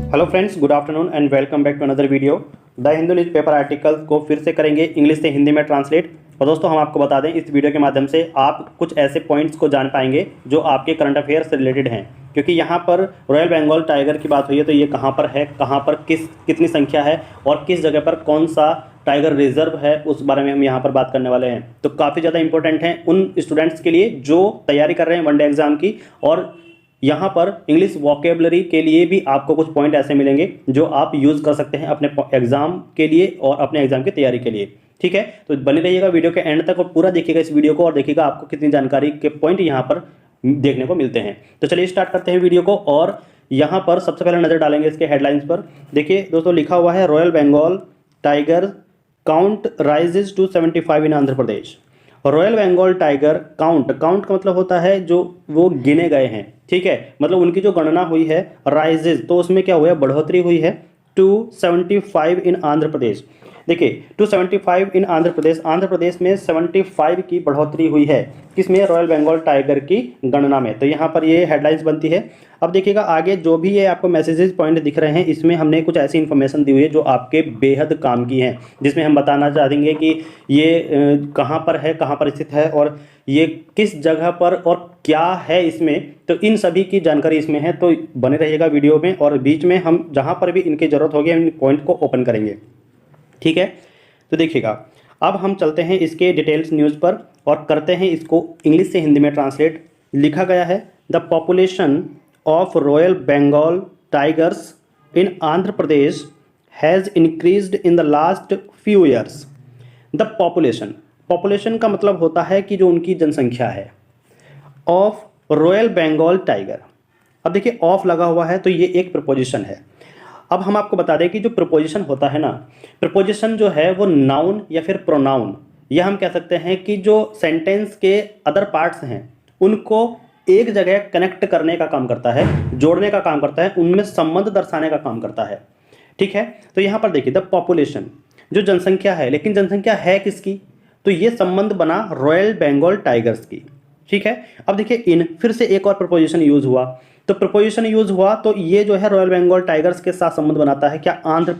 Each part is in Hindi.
Hello friends, good afternoon and welcome back to another video. The Hindu newspaper article को फिर से करेंगे इंग्लिश से हिंदी में ट्रांसलेट। और दोस्तों, हम आपको बता दें, इस वीडियो के माध्यम से आप कुछ ऐसे पॉइंट्स को जान पाएंगे जो आपके करंट अफेयर से रिलेटेड हैं। क्योंकि यहाँ पर रॉयल बंगाल टाइगर की बात हुई है, तो ये कहाँ पर है, कहाँ पर कितनी संख्या है और किस जगह पर कौन सा टाइगर रिजर्व है, उस बारे में हम यहाँ पर बात करने वाले हैं। तो काफ़ी ज़्यादा इंपॉर्टेंट है उन स्टूडेंट्स के लिए जो तैयारी कर रहे हैं वनडे एग्जाम की। और यहाँ पर इंग्लिश वोकेबलरी के लिए भी आपको कुछ पॉइंट ऐसे मिलेंगे जो आप यूज़ कर सकते हैं अपने एग्जाम के लिए और अपने एग्जाम की तैयारी के लिए। ठीक है, तो बने रहिएगा वीडियो के एंड तक और पूरा देखिएगा इस वीडियो को और देखिएगा आपको कितनी जानकारी के पॉइंट यहाँ पर देखने को मिलते हैं। तो चलिए स्टार्ट करते हैं वीडियो को। और यहाँ पर सबसे पहले नज़र डालेंगे इसके हेडलाइंस पर। देखिए दोस्तों, लिखा हुआ है royal Bengal tiger count rises to 75 in Andhra Pradesh. Royal Bengal tiger count का मतलब होता है जो वो गिने गए हैं। ठीक है, मतलब उनकी जो गणना हुई है राइजेज, तो उसमें क्या हुआ है, बढ़ोतरी हुई है 275 इन आंध्र प्रदेश। देखिए 275 इन आंध्र प्रदेश में 75 की बढ़ोतरी हुई है। किसमें? रॉयल बंगाल टाइगर की गणना में। तो यहाँ पर ये हेडलाइंस बनती है। अब देखिएगा आगे जो भी ये आपको मैसेजेस पॉइंट दिख रहे हैं, इसमें हमने कुछ ऐसी इन्फॉर्मेशन दी हुई है जो आपके बेहद काम की हैं, जिसमें हम बताना चाहेंगे कि ये कहाँ पर है, कहाँ पर स्थित है और ये किस जगह पर और क्या है इसमें। तो इन सभी की जानकारी इसमें है, तो बने रहिएगा वीडियो में और बीच में हम जहाँ पर भी इनकी ज़रूरत होगी इन पॉइंट को ओपन करेंगे। ठीक है, तो देखिएगा अब हम चलते हैं इसके डिटेल्स न्यूज़ पर और करते हैं इसको इंग्लिश से हिंदी में ट्रांसलेट। लिखा गया है the population of royal Bengal tigers in Andhra Pradesh has increased in the last few years. The population का मतलब होता है कि जो उनकी जनसंख्या है ऑफ रॉयल बंगाल टाइगर। अब देखिए ऑफ लगा हुआ है तो ये एक प्रपोजिशन है। अब हम आपको बता दें कि जो प्रपोजिशन होता है ना, प्रपोजिशन जो है वो नाउन या फिर प्रोनाउन, या हम कह सकते हैं कि जो सेंटेंस के अदर पार्ट्स हैं उनको एक जगह कनेक्ट करने का काम करता है, जोड़ने का काम करता है, उनमें संबंध दर्शाने का काम करता है। ठीक है, तो यहाँ पर देखिए द पॉपुलेशन जो जनसंख्या है, लेकिन जनसंख्या है किसकी? तो ये संबंध बना रॉयल बंगाल टाइगर्स की। ठीक है, अब देखिए इन फिर से एक और प्रपोजिशन यूज हुआ, तो प्रपोजिशन यूज हुआ तो ये जो है रॉयल बंगाल टाइगर्स के साथ संबंध बनाता है क्या? आंध्र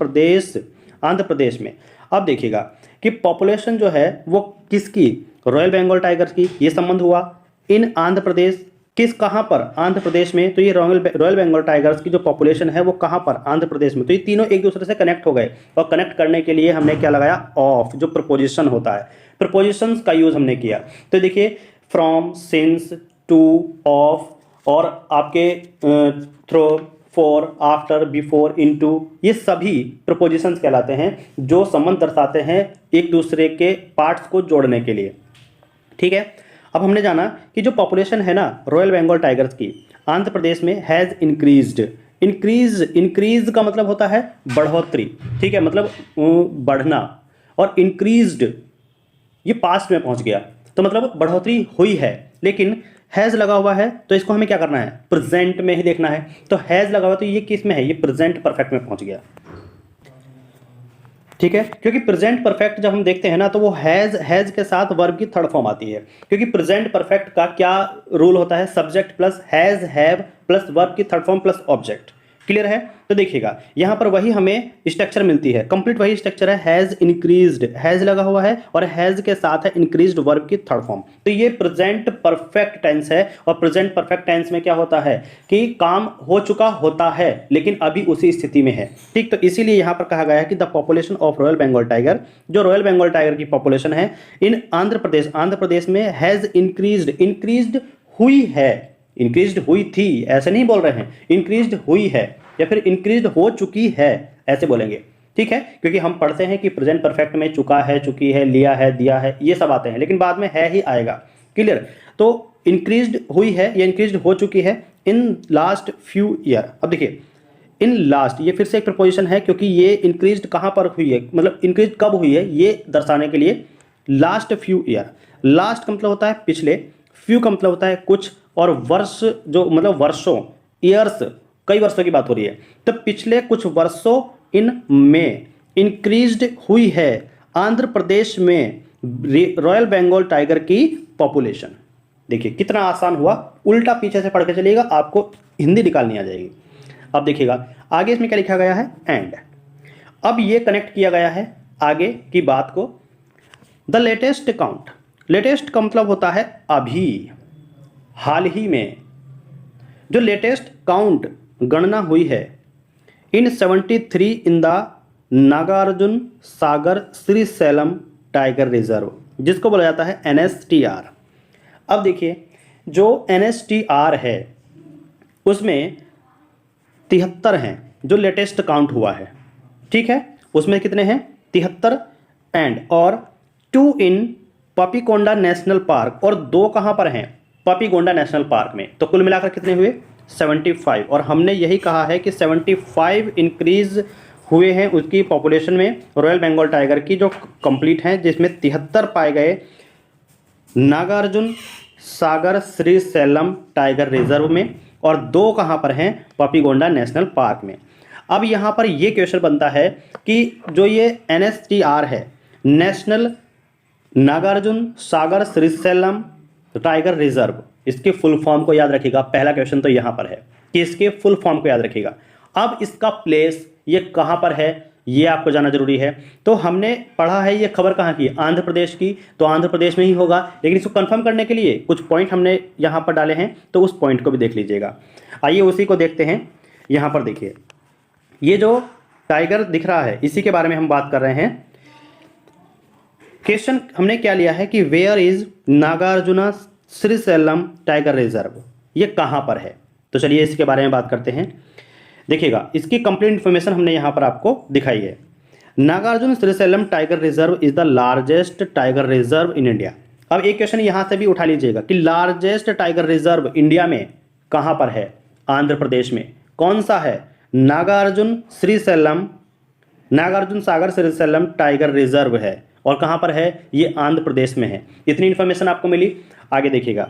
प्रदेश में। अब देखिएगा कि पॉपुलेशन जो है वो किसकी? रॉयल बंगाल टाइगर्स की, ये संबंध हुआ। इन आंध्र प्रदेश, किस कहाँ पर? आंध्र प्रदेश में। तो ये रॉयल बंगाल टाइगर्स की जो पॉपुलेशन है वो कहाँ पर? आंध्र प्रदेश में। तो ये तीनों एक दूसरे से कनेक्ट हो गए और कनेक्ट करने के लिए हमने क्या लगाया? ऑफ, जो प्रपोजिशन होता है, प्रपोजिशंस का यूज हमने किया। तो देखिए फ्रॉम, सिंस, टू, ऑफ और आपके through, for, after, before, into, ये सभी प्रपोजिशंस कहलाते हैं जो संबंध दर्शाते हैं एक दूसरे के पार्ट्स को जोड़ने के लिए। ठीक है, अब हमने जाना कि जो पॉपुलेशन है ना रॉयल बंगाल टाइगर्स की आंध्र प्रदेश में हैज़ इंक्रीज्ड। इंक्रीज का मतलब होता है बढ़ोतरी। ठीक है, मतलब बढ़ना। और इंक्रीज्ड ये पास्ट में पहुंच गया, तो मतलब बढ़ोतरी हुई है। लेकिन हैज़ लगा हुआ है तो इसको हमें क्या करना है? प्रेजेंट में ही देखना है। तो हैज़ लगा हुआ तो ये किस में है? ये प्रेजेंट परफेक्ट में पहुंच गया। ठीक है, क्योंकि प्रेजेंट परफेक्ट जब हम देखते हैं ना तो वो हैज़ के साथ वर्ब की थर्ड फॉर्म आती है। क्योंकि प्रेजेंट परफेक्ट का क्या रूल होता है? Subject plus has, have plus verb की third form plus object. Clear है? तो देखिएगा यहाँ पर वही हमें स्ट्रक्चर मिलती है, कंप्लीट वही स्ट्रक्चर है। हैज़ इंक्रीज्ड, हैज़ लगा हुआ है और हैज़ के साथ है इंक्रीज्ड वर्ब की थर्ड फॉर्म। तो ये प्रेजेंट परफेक्ट टेंस है और प्रेजेंट परफेक्ट टेंस में क्या होता है कि काम हो चुका होता है लेकिन अभी उसी स्थिति में है। ठीक, तो इसीलिए यहाँ पर कहा गया है कि the population of royal Bengal tiger, जो रॉयल बंगाल टाइगर की पॉपुलेशन है इन आंध्र प्रदेश में हैज़ इंक्रीज्ड हुई है। इंक्रीज्ड हुई थी ऐसे नहीं बोल रहे हैं, इंक्रीज्ड हुई है या फिर इंक्रीज्ड हो चुकी है ऐसे बोलेंगे। ठीक है, क्योंकि हम पढ़ते हैं कि प्रेजेंट परफेक्ट में चुका है, चुकी है, लिया है, दिया है, ये सब आते हैं, लेकिन बाद में है ही आएगा। क्लियर? तो इंक्रीज्ड हुई है या इंक्रीज्ड हो चुकी है इन लास्ट फ्यू ईयर। अब देखिए इन लास्ट, ये फिर से एक प्रपोजिशन है क्योंकि ये इंक्रीज्ड कहाँ पर हुई है, मतलब इंक्रीज कब हुई है ये दर्शाने के लिए लास्ट फ्यू ईयर। लास्ट का मतलब होता है पिछले, फ्यू का मतलब होता है कुछ, और वर्ष जो मतलब वर्षों, ईयर्स कई वर्षों की बात हो रही है। तो पिछले कुछ वर्षों इन में इंक्रीज्ड हुई है आंध्र प्रदेश में रॉयल बंगाल टाइगर की पॉपुलेशन। देखिए कितना आसान हुआ, उल्टा पीछे से पढ़ के चलिएगा आपको हिंदी निकालनी आ जाएगी। अब देखिएगा आगे इसमें क्या लिखा गया है, एंड। अब ये कनेक्ट किया गया है आगे की बात को, द लेटेस्ट काउंट। लेटेस्ट का मतलब होता है अभी, हाल ही में। जो लेटेस्ट काउंट गणना हुई है in 73 in the Nagarjuna Sagar Srisailam tiger reserve, जिसको बोला जाता है NSTR। अब देखिए जो NSTR है उसमें 73 हैं जो लेटेस्ट काउंट हुआ है, ठीक है। उसमें कितने हैं, 73, एंड और 2 इन पपीकोंडा नेशनल पार्क, और 2 कहाँ पर हैं, पपीकोंडा नेशनल पार्क में। तो कुल मिलाकर कितने हुए, 75। और हमने यही कहा है कि 75 इंक्रीज हुए हैं उसकी पॉपुलेशन में रॉयल बंगाल टाइगर की, जो कंप्लीट हैं, जिसमें 73 पाए गए नागार्जुन सागर श्रीशैलम टाइगर रिजर्व में, और 2 कहाँ पर हैं, पपीकोंडा नेशनल पार्क में। अब यहाँ पर ये क्वेश्चन बनता है कि जो ये NSTR है, national Nagarjuna Sagar Srisailam tiger reserve, इसके फुल फॉर्म को याद रखिएगा। पहला क्वेश्चन तो यहाँ पर है कि इसके फुल फॉर्म को याद रखिएगा। अब इसका प्लेस ये कहाँ पर है ये आपको जानना जरूरी है। तो हमने पढ़ा है ये खबर कहाँ की, आंध्र प्रदेश की, तो आंध्र प्रदेश में ही होगा। लेकिन इसको कंफर्म करने के लिए कुछ पॉइंट हमने यहाँ पर डाले हैं, तो उस पॉइंट को भी देख लीजिएगा। आइए उसी को देखते हैं। यहाँ पर देखिए ये जो टाइगर दिख रहा है इसी के बारे में हम बात कर रहे हैं। क्वेश्चन हमने क्या लिया है कि where is Nagarjuna Srisailam tiger reserve, ये कहाँ पर है। तो चलिए इसके बारे में बात करते हैं। देखिएगा इसकी कंप्लीट इन्फॉर्मेशन हमने यहाँ पर आपको दिखाई है। Nagarjuna Srisailam tiger reserve is the largest tiger reserve in India. अब एक क्वेश्चन यहाँ से भी उठा लीजिएगा कि लार्जेस्ट टाइगर रिजर्व इंडिया में कहाँ पर है, आंध्र प्रदेश में। कौन सा है, नागार्जुन सागर श्रीशैलम टाइगर रिजर्व है, और कहाँ पर है, ये आंध्र प्रदेश में है। इतनी इन्फॉर्मेशन आपको मिली। आगे देखिएगा,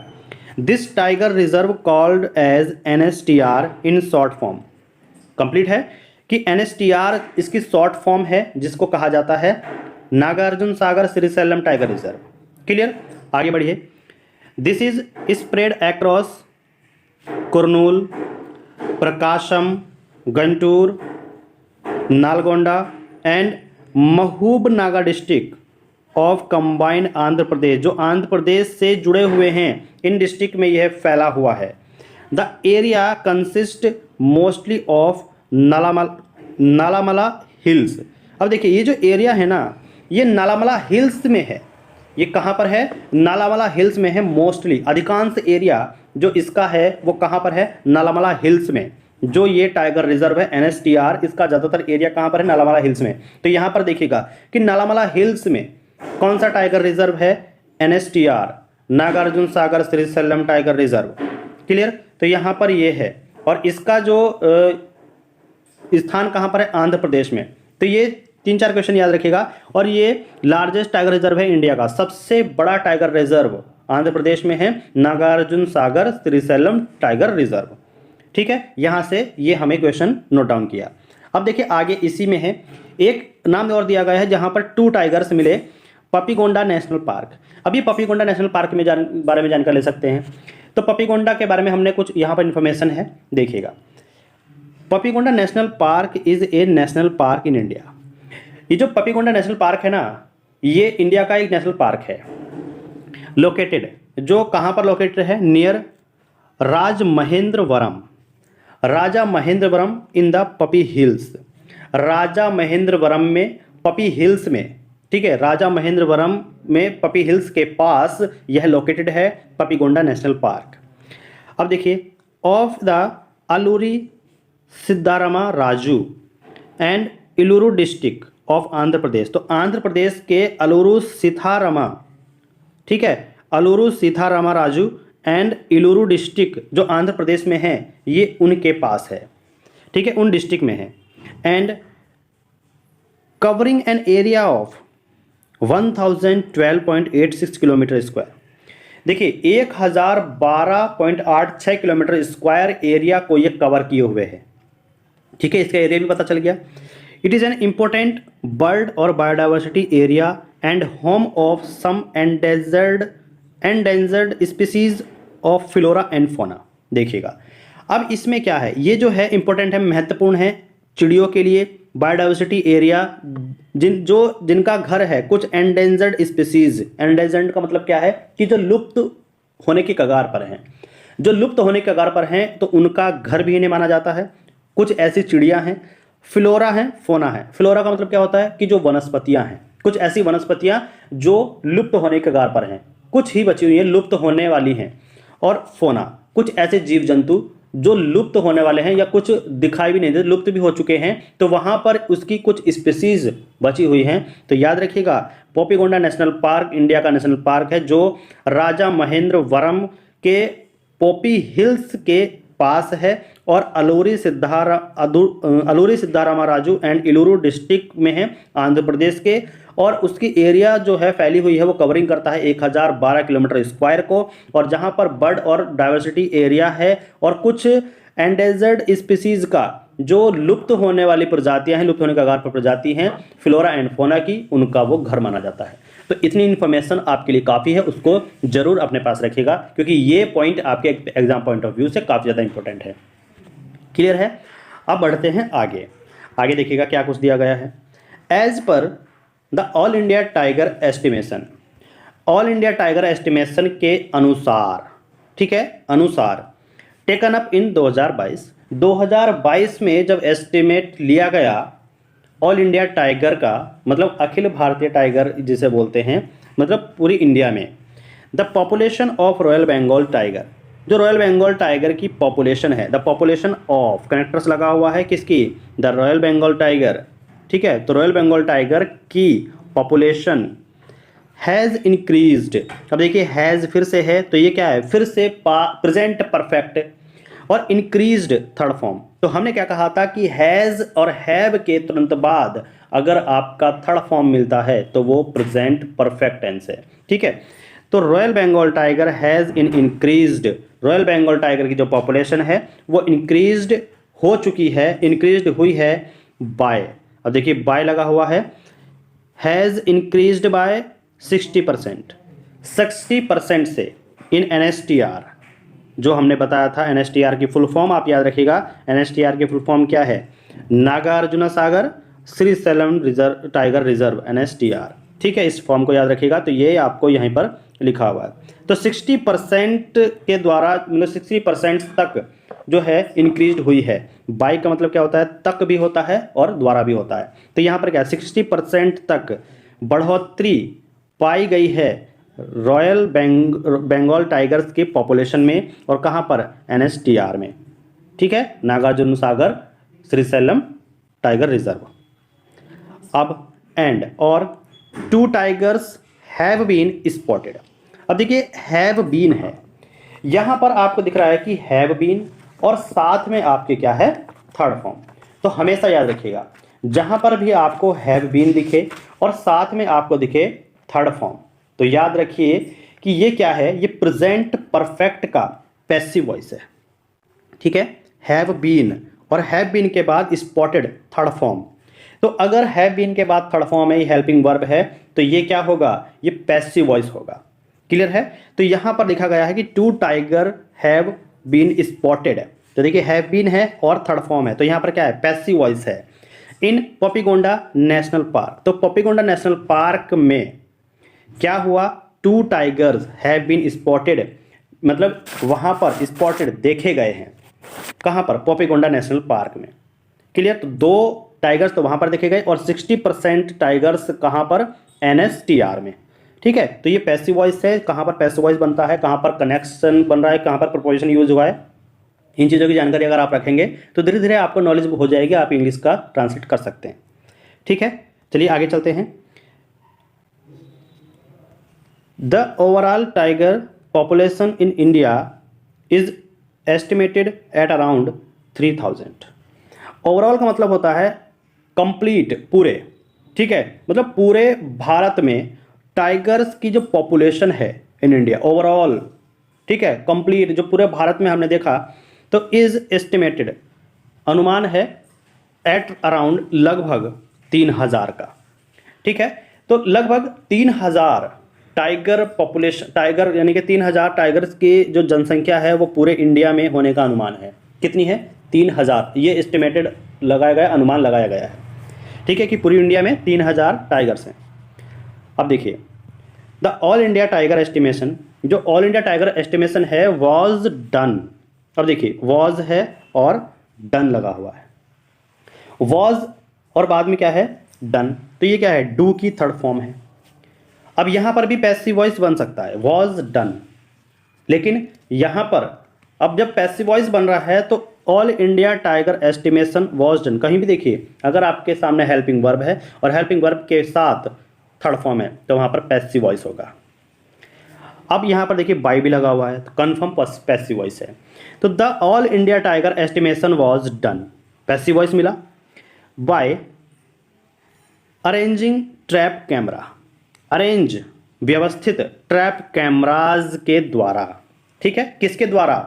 this tiger reserve called as NSTR in short form. Complete है कि NSTR इसकी शॉर्ट फॉर्म है, जिसको कहा जाता है Nagarjuna Sagar Srisailam tiger reserve. Clear, आगे बढ़िए। This is spread across Kurnool, Prakasam, Guntur, Nalgonda and Mahbubnagar district of combined Andhra Pradesh, जो आंध्र प्रदेश से जुड़े हुए हैं, इन डिस्ट्रिक्ट में यह फैला हुआ है। The area consist mostly of Nallamala hills. अब देखिए ये जो एरिया है ना, ये नालामला हिल्स में है। ये कहाँ पर है, नालामला हिल्स में है। मोस्टली अधिकांश एरिया जो इसका है वो कहाँ पर है, नालामला हिल्स में। जो ये टाइगर रिजर्व है NSTR, इसका ज़्यादातर एरिया कहाँ पर है, नालामला हिल्स में। तो यहाँ पर देखिएगा कि नालामला हिल्स में कौन सा टाइगर रिजर्व है, NSTR, Nagarjuna Sagar Srisailam tiger reserve. Clear, तो यहाँ पर ये है, और इसका जो स्थान कहाँ पर है, आंध्र प्रदेश में। तो ये 3-4 क्वेश्चन याद रखिएगा। और ये लार्जेस्ट टाइगर रिजर्व है इंडिया का, सबसे बड़ा टाइगर रिजर्व आंध्र प्रदेश में है, नागार्जुन सागर श्रीशैलम टाइगर रिजर्व। ठीक है, यहाँ से ये हमें क्वेश्चन नोट डाउन किया। अब देखिए आगे इसी में है, एक नाम और दिया गया है जहाँ पर 2 टाइगर्स मिले, पपीकोंडा नेशनल पार्क। अब ये पपीकोंडा नेशनल पार्क में बारे में जानकारी ले सकते हैं। तो पपीकोंडा के बारे में हमने कुछ यहाँ पर इन्फॉर्मेशन है, देखिएगा। Papikonda national park is a national park in India. ये जो पपीकोंडा नेशनल पार्क है ना, ये इंडिया का एक नेशनल पार्क है। लोकेटेड, जो कहाँ पर लोकेटेड है, near Rajamahendravaram in the Papi hills. Rajamahendravaram में, पपी हिल्स में, ठीक है, राजा महेंद्रवरम में पपी हिल्स के पास यह लोकेटेड है पपीकोंडा नेशनल पार्क। अब देखिए, of the Alluri Sitharama Raju and Eluru district of Andhra Pradesh. तो आंध्र प्रदेश के अलूरू सीथारामा, ठीक है, अलूरू सीथारामा राजू एंड इलूरू डिस्ट्रिक्ट जो आंध्र प्रदेश में है, ये उनके पास है। ठीक है, उन डिस्ट्रिक्ट में है। And covering an area of 1012.86 kilometre square. देखिए 1012.86 किलोमीटर स्क्वायर एरिया को ये कवर किए हुए है। ठीक है, इसका एरिया भी पता चल गया। It is an important bird और biodiversity area and home of some endangered species of flora and fauna. देखिएगा, अब इसमें क्या है, ये जो है इंपॉर्टेंट है, महत्वपूर्ण है चिड़ियों के लिए, बायोडाइवर्सिटी एरिया, जिनका घर है कुछ एंडेंजर्ड स्पीसीज। एंडेंजर्ड का मतलब क्या है कि जो लुप्त होने की कगार पर हैं, जो लुप्त होने की कगार पर हैं तो उनका घर भी इन्हें माना जाता है। कुछ ऐसी चिड़ियां हैं, फ्लोरा है, फोना है। फ्लोरा का मतलब क्या होता है कि जो वनस्पतियां हैं, कुछ ऐसी वनस्पतियां जो लुप्त होने की कगार पर हैं, कुछ ही बची हुई हैं, लुप्त होने वाली हैं। और फोना, कुछ ऐसे जीव जंतु जो लुप्त होने वाले हैं या कुछ दिखाई भी नहीं देते, लुप्त भी हो चुके हैं, तो वहां पर उसकी कुछ स्पीसीज बची हुई हैं। तो याद रखिएगा, पोपीगोंडा नेशनल पार्क इंडिया का नेशनल पार्क है जो राजा महेंद्रवरम के पोपी हिल्स के पास है और अलूरी सिद्धारामराजू एंड इलूरू डिस्ट्रिक्ट में है, आंध्र प्रदेश के। और उसकी एरिया जो है फैली हुई है वो कवरिंग करता है 1012 किलोमीटर स्क्वायर को, और जहां पर बर्ड और डाइवर्सिटी एरिया है और कुछ एंडेंजर्ड स्पीसीज का जो लुप्त होने वाली प्रजातियां हैं, लुप्त होने के कगार पर प्रजाति हैं फ्लोरा एंड फोना की, उनका वो घर माना जाता है। तो इतनी इन्फॉर्मेशन आपके लिए काफ़ी है, उसको जरूर अपने पास रखिएगा क्योंकि ये पॉइंट आपके एग्जाम पॉइंट ऑफ व्यू से काफ़ी ज़्यादा इंपॉर्टेंट है। क्लियर है? अब बढ़ते हैं आगे। आगे देखिएगा क्या कुछ दिया गया है। As per the all India tiger estimation, all India tiger estimation के अनुसार, ठीक है, अनुसार टेकन अप इन 2022 में जब एस्टिमेट लिया गया ऑल इंडिया टाइगर का, मतलब अखिल भारतीय टाइगर जिसे बोलते हैं, मतलब पूरी इंडिया में, the population of royal Bengal tiger, जो रॉयल बंगाल टाइगर की पॉपुलेशन है, द पॉपुलेशन ऑफ कनेक्टर्स लगा हुआ है किसकी, द रॉयल बंगाल टाइगर, ठीक है। तो रॉयल बंगाल टाइगर की पॉपुलेशन हैज़ इंक्रीज्ड। अब देखिए हैज़ फिर से है, तो ये क्या है, फिर से प्रेजेंट परफेक्ट और इंक्रीज्ड थर्ड फॉर्म। तो हमने क्या कहा था कि हैज़ और हैव के तुरंत बाद अगर आपका थर्ड फॉर्म मिलता है तो वो प्रेजेंट परफेक्ट टेंस है, ठीक है। तो royal Bengal tiger has increased, royal Bengal tiger की जो पॉपुलेशन है वो इंक्रीज्ड हो चुकी है, इंक्रीज्ड हुई है बाय, अब देखिए बाय लगा हुआ है, हैज़ इंक्रीज्ड बाय 60%, 60% से इन NSTR, जो हमने बताया था NSTR की फुल फॉर्म आप याद रखिएगा। NSTR की फुल फॉर्म क्या है, Nagarjuna Sagar Srisailam reserve tiger reserve, NSTR, ठीक है। इस फॉर्म को याद रखिएगा, तो ये आपको यहीं पर लिखा हुआ है। तो 60% के द्वारा, मतलब 60% तक जो है इंक्रीज हुई है। बाई का मतलब क्या होता है, तक भी होता है और द्वारा भी होता है। तो यहाँ पर क्या 60% तक बढ़ोतरी पाई गई है रॉयल बंगाल टाइगर्स की पॉपुलेशन में, और कहाँ पर, NSTR में, ठीक है, नागार्जुन सागर श्रीशैलम टाइगर रिजर्व। अब एंड और 2 टाइगर्स हैव बीन स्पॉटेड। अब देखिए हैव बीन है, यहाँ पर आपको दिख रहा है कि हैव बीन और साथ में आपके क्या है, थर्ड फॉर्म। तो हमेशा याद रखिएगा जहाँ पर भी आपको हैव बीन दिखे और साथ में आपको दिखे थर्ड फॉर्म, तो याद रखिए कि ये क्या है, ये प्रेजेंट परफेक्ट का पैसिव वॉइस है, ठीक है। हैव बीन और हैव बीन के बाद स्पॉटेड थर्ड फॉर्म, तो अगर हैव बीन के बाद थर्ड फॉर्म है, हेल्पिंग वर्ब है, तो ये क्या होगा, ये पैसिव वॉइस होगा। क्लियर है? तो यहां पर लिखा गया है कि 2 टाइगर हैव बीन स्पॉटेड, तो देखिए हैव बीन है और थर्ड फॉर्म है, तो यहां पर क्या है, पैसिव वॉइस है। इन पोपीगोंडा नेशनल पार्क, तो पोपीगोंडा नेशनल पार्क में क्या हुआ, 2 टाइगर्स हैव बीन स्पॉटेड, मतलब वहां पर स्पॉटेड देखे गए हैं, कहां पर, पोपीगोंडा नेशनल पार्क में। क्लियर? तो 2 टाइगर्स तो वहां पर देखे गए और 60% टाइगर्स कहां पर, NSTR में, ठीक है। तो ये पैसिव वॉइस है, कहां पर पैसिव वॉइस बनता है, कहां पर कनेक्शन बन रहा है, कहां पर प्रपोजिशन यूज हुआ है, इन चीज़ों की जानकारी अगर आप रखेंगे तो धीरे धीरे आपको नॉलेज हो जाएगी, आप इंग्लिश का ट्रांसलेट कर सकते हैं, ठीक है। चलिए आगे चलते हैं। The overall tiger population in India is estimated at around 3000। Overall का मतलब होता है कंप्लीट, पूरे, ठीक है, मतलब पूरे भारत में टाइगर्स की जो पॉपुलेशन है इन इंडिया ओवरऑल, ठीक है, कंप्लीट जो पूरे भारत में हमने देखा, तो इज एस्टिमेटेड, अनुमान है, एट अराउंड लगभग 3000 का, ठीक है। तो लगभग 3000 टाइगर पॉपुलेशन, टाइगर यानी कि 3000 टाइगर्स की जो जनसंख्या है वो पूरे इंडिया में होने का अनुमान है। कितनी है? 3000। ये एस्टिमेटेड लगाया गया, अनुमान लगाया गया है, ठीक है, कि पूरी इंडिया में 3000 टाइगर्स हैं। अब देखिए the all India tiger estimation, जो ऑल इंडिया टाइगर एस्टिमेशन है वॉज डन। अब देखिए वॉज है और डन लगा हुआ है, वॉज और बाद में क्या है? डन। तो ये क्या है? डू की थर्ड फॉर्म है। अब यहां पर भी पैसिव वॉइस बन सकता है, वॉज डन, लेकिन यहां पर अब जब पैसिव वॉइस बन रहा है तो all India tiger estimation was done. कहीं भी देखिए अगर आपके सामने हेल्पिंग वर्ब है और हेल्पिंग वर्ब के साथ थर्ड फॉर्म है तो वहां पर पैसिव वॉइस होगा। अब यहां पर देखिए बाय भी लगा हुआ है तो कन्फर्म पैसिव वॉइस है। तो the all India tiger estimation was done, passive voice मिला। By arranging trap camera, arrange व्यवस्थित ट्रैप कैमराज के द्वारा, ठीक है, किसके द्वारा?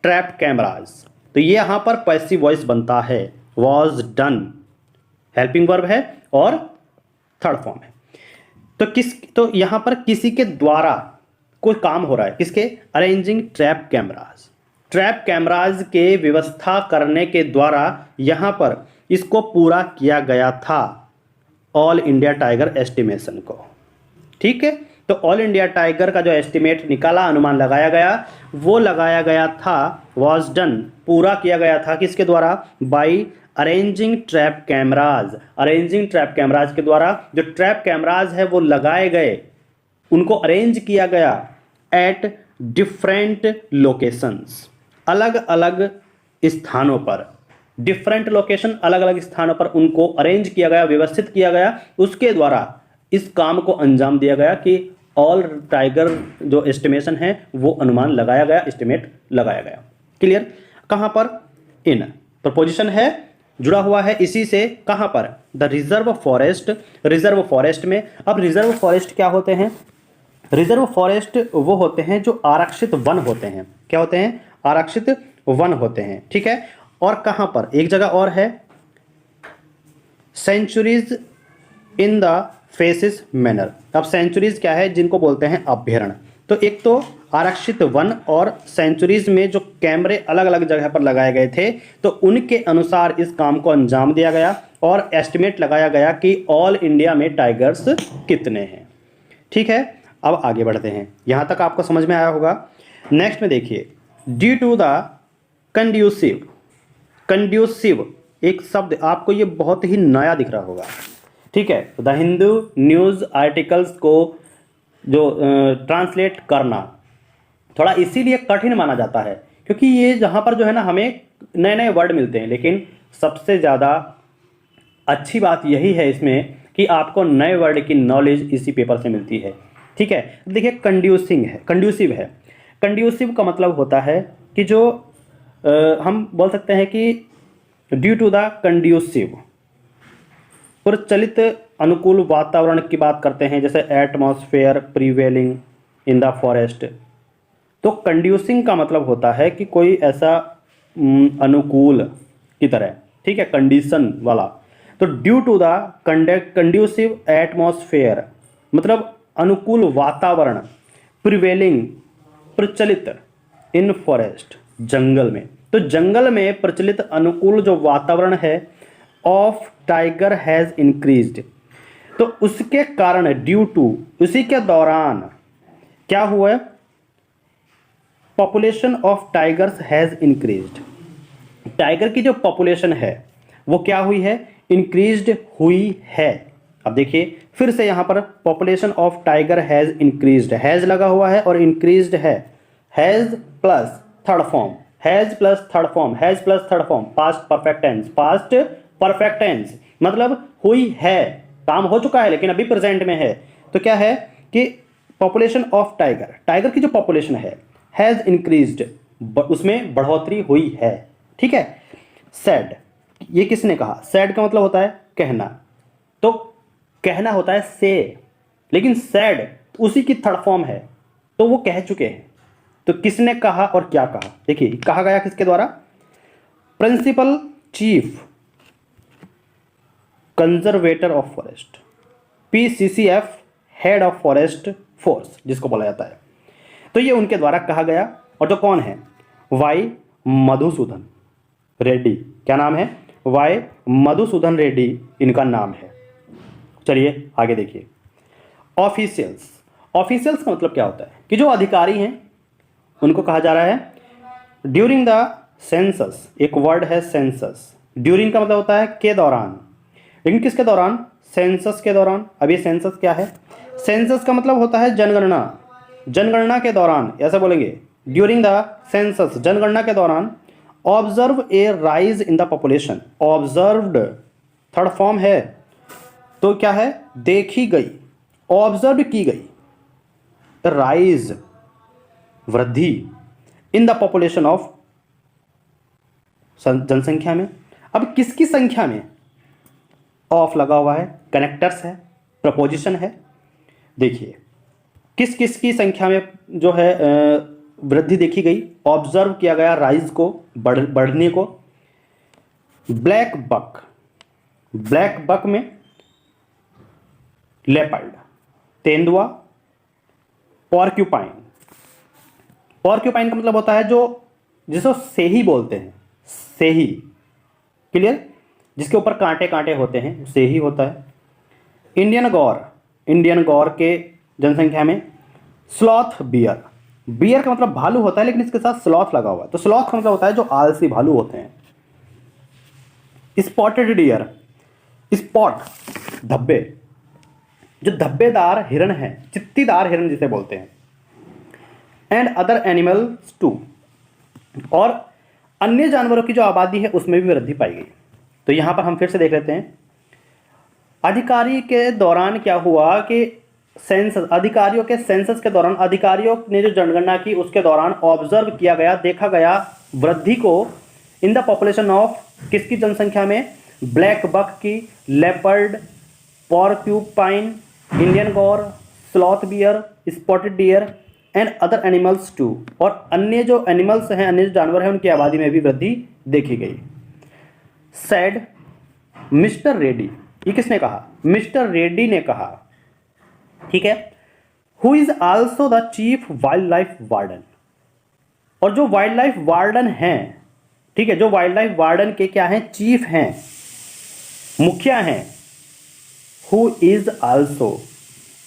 Trap cameras. तो ये यहां पर पैसिव वॉइस बनता है, वॉज डन, हेल्पिंग वर्ब है और थर्ड फॉर्म है। तो यहां पर किसी के द्वारा कोई काम हो रहा है, किसके? Arranging trap cameras, trap cameras के व्यवस्था करने के द्वारा यहां पर इसको पूरा किया गया था, ऑल इंडिया टाइगर एस्टिमेशन को, ठीक है। तो ऑल इंडिया टाइगर का जो एस्टिमेट निकाला, अनुमान लगाया गया, वो लगाया गया था, वॉज डन, पूरा किया गया था किसके द्वारा? By arranging trap cameras, arranging trap cameras के द्वारा जो ट्रैप कैमराज है वो लगाए गए, उनको अरेंज किया गया एट डिफरेंट लोकेशंस, अलग अलग स्थानों पर, डिफरेंट लोकेशन, अलग अलग स्थानों पर उनको अरेंज किया गया, व्यवस्थित किया गया, उसके द्वारा इस काम को अंजाम दिया गया कि ऑल टाइगर जो एस्टिमेशन है वो अनुमान लगाया गया, एस्टिमेट लगाया गया। क्लियर? कहां पर? इन प्रपोजिशन है, जुड़ा हुआ है इसी से, कहां पर? The reserve forest, reserve forest में। अब रिजर्व फॉरेस्ट क्या होते हैं? रिजर्व फॉरेस्ट वो होते हैं जो आरक्षित वन होते हैं। क्या होते हैं? आरक्षित वन होते हैं, ठीक है। और कहां पर? एक जगह और है, sanctuaries in the phased manner. अब सेंचुरीज क्या है? जिनको बोलते हैं अभ्यारण्य। तो एक तो आरक्षित वन और सेंचुरीज में जो कैमरे अलग अलग जगह पर लगाए गए थे तो उनके अनुसार इस काम को अंजाम दिया गया और एस्टिमेट लगाया गया कि ऑल इंडिया में टाइगर्स कितने हैं, ठीक है। अब आगे बढ़ते हैं, यहां तक आपको समझ में आया होगा। नेक्स्ट में देखिए, due to the conducive, conducive एक शब्द आपको ये बहुत ही नया दिख रहा होगा, ठीक है। द हिंदू न्यूज़ आर्टिकल्स को जो ट्रांसलेट करना थोड़ा इसीलिए कठिन माना जाता है क्योंकि ये जहाँ पर जो है ना हमें नए नए वर्ड मिलते हैं, लेकिन सबसे ज़्यादा अच्छी बात यही है इसमें कि आपको नए वर्ड की नॉलेज इसी पेपर से मिलती है, ठीक है। देखिए कंड्यूसिंग है, कंड्यूसिव है। कंड्यूसिव का मतलब होता है कि जो हम बोल सकते हैं कि ड्यू टू द कंड्यूसिव, प्रचलित अनुकूल वातावरण की बात करते हैं, जैसे atmosphere prevailing in the forest. तो कंड्यूसिंग का मतलब होता है कि कोई ऐसा अनुकूल की तरह, ठीक है, कंडीशन वाला। तो due to the conducive atmosphere मतलब अनुकूल वातावरण, प्रिवेलिंग प्रचलित, इन फॉरेस्ट जंगल में। तो जंगल में प्रचलित अनुकूल जो वातावरण है ऑफ टाइगर हैज़ इंक्रीज्ड। तो उसके कारण ड्यू टू, उसी के दौरान क्या हुआ? Population of tigers has increased. Tiger की जो पॉपुलेशन है वो क्या हुई है? इंक्रीज्ड हुई है। अब देखिए फिर से यहां पर population of tiger has increased, has लगा हुआ है और इंक्रीज्ड है, has plus third form, has plus third form, has plus third form, past perfect tense, past perfect tense मतलब हुई है, काम हो चुका है लेकिन अभी प्रेजेंट में है। तो क्या है कि पॉपुलेशन ऑफ टाइगर, टाइगर की जो पॉपुलेशन है हैज़ इंक्रीज्ड, उसमें बढ़ोतरी हुई है, ठीक है। सैड, ये किसने कहा? सैड का मतलब होता है कहना, तो कहना होता है से, लेकिन सैड उसी की थर्ड फॉर्म है तो वो कह चुके हैं। तो किसने कहा और क्या कहा? देखिए कहा गया किसके द्वारा? Principal chief conservator of forest, PCCF, head of forest force जिसको बोला जाता है। तो ये उनके द्वारा कहा गया, और जो कौन है? वाई मधुसूदन, रेड्डी, क्या नाम है? वाई मधुसूदन रेड्डी इनका नाम है। चलिए आगे देखिए। ऑफिशियल्स, ऑफिशियल्स का मतलब क्या होता है कि जो अधिकारी हैं उनको कहा जा रहा है ड्यूरिंग द सेंसस। एक वर्ड है सेंसस, ड्यूरिंग का मतलब होता है के दौरान, लेकिन किसके दौरान? सेंसस के दौरान। अब ये सेंसस क्या है? सेंसस का मतलब होता है जनगणना, जनगणना के दौरान ऐसा बोलेंगे, ड्यूरिंग द सेंसस, जनगणना के दौरान observe a rise in the population. Observed third form है तो क्या है? देखी गई, ऑब्जर्व की गई, राइज वृद्धि, इन द पॉपुलेशन ऑफ जनसंख्या में। अब किसकी संख्या में? ऑफ लगा हुआ है, कनेक्टर्स है, प्रपोजिशन है। देखिए किस किस की संख्या में जो है वृद्धि देखी गई, ऑब्जर्व किया गया राइज को, बढ़ने को। ब्लैक बक, ब्लैक बक में लेपर्ड, तेंदुआ, पॉर्क्यूपाइन। पॉर्क्यूपाइन का मतलब होता है जो जिसको सेही बोलते हैं, सेही, क्लियर, जिसके ऊपर कांटे कांटे होते हैं, सेही होता है। इंडियन गौर, इंडियन गौर के जनसंख्या में स्लॉथ बियर, बियर का मतलब भालू होता है लेकिन इसके साथ स्लॉथ लगा हुआ है, तो स्लॉथ का मतलब होता है जो आलसी भालू होते हैं। स्पॉटेड डियर, स्पॉट धब्बे, जो धब्बेदार हिरण है, चित्तीदार हिरण जिसे बोलते हैं। एंड अदर एनिमल्स टू, और अन्य जानवरों की जो आबादी है उसमें भी वृद्धि पाई गई। तो यहां पर हम फिर से देख लेते हैं अधिकारी के दौरान क्या हुआ कि सेंसस, अधिकारियों के सेंसस के दौरान अधिकारियों ने जो जनगणना की उसके दौरान ऑब्जर्व किया गया, देखा गया वृद्धि को इन द पॉपुलेशन ऑफ, किसकी जनसंख्या में? ब्लैक बक की, leopard, porcupine, Indian gaur, sloth bear, spotted deer and other animals too, और अन्य जो एनिमल्स हैं, अन्य जो जानवर हैं उनकी आबादी में भी वृद्धि देखी गई। सैड मिस्टर रेड्डी, ये किसने कहा? मिस्टर रेड्डी ने कहा, ठीक है। Who is also the chief wild life warden, और जो वाइल्ड लाइफ वार्डन हैं, ठीक है, जो वाइल्ड लाइफ वार्डन के क्या हैं? चीफ हैं, मुखिया हैं। Who is also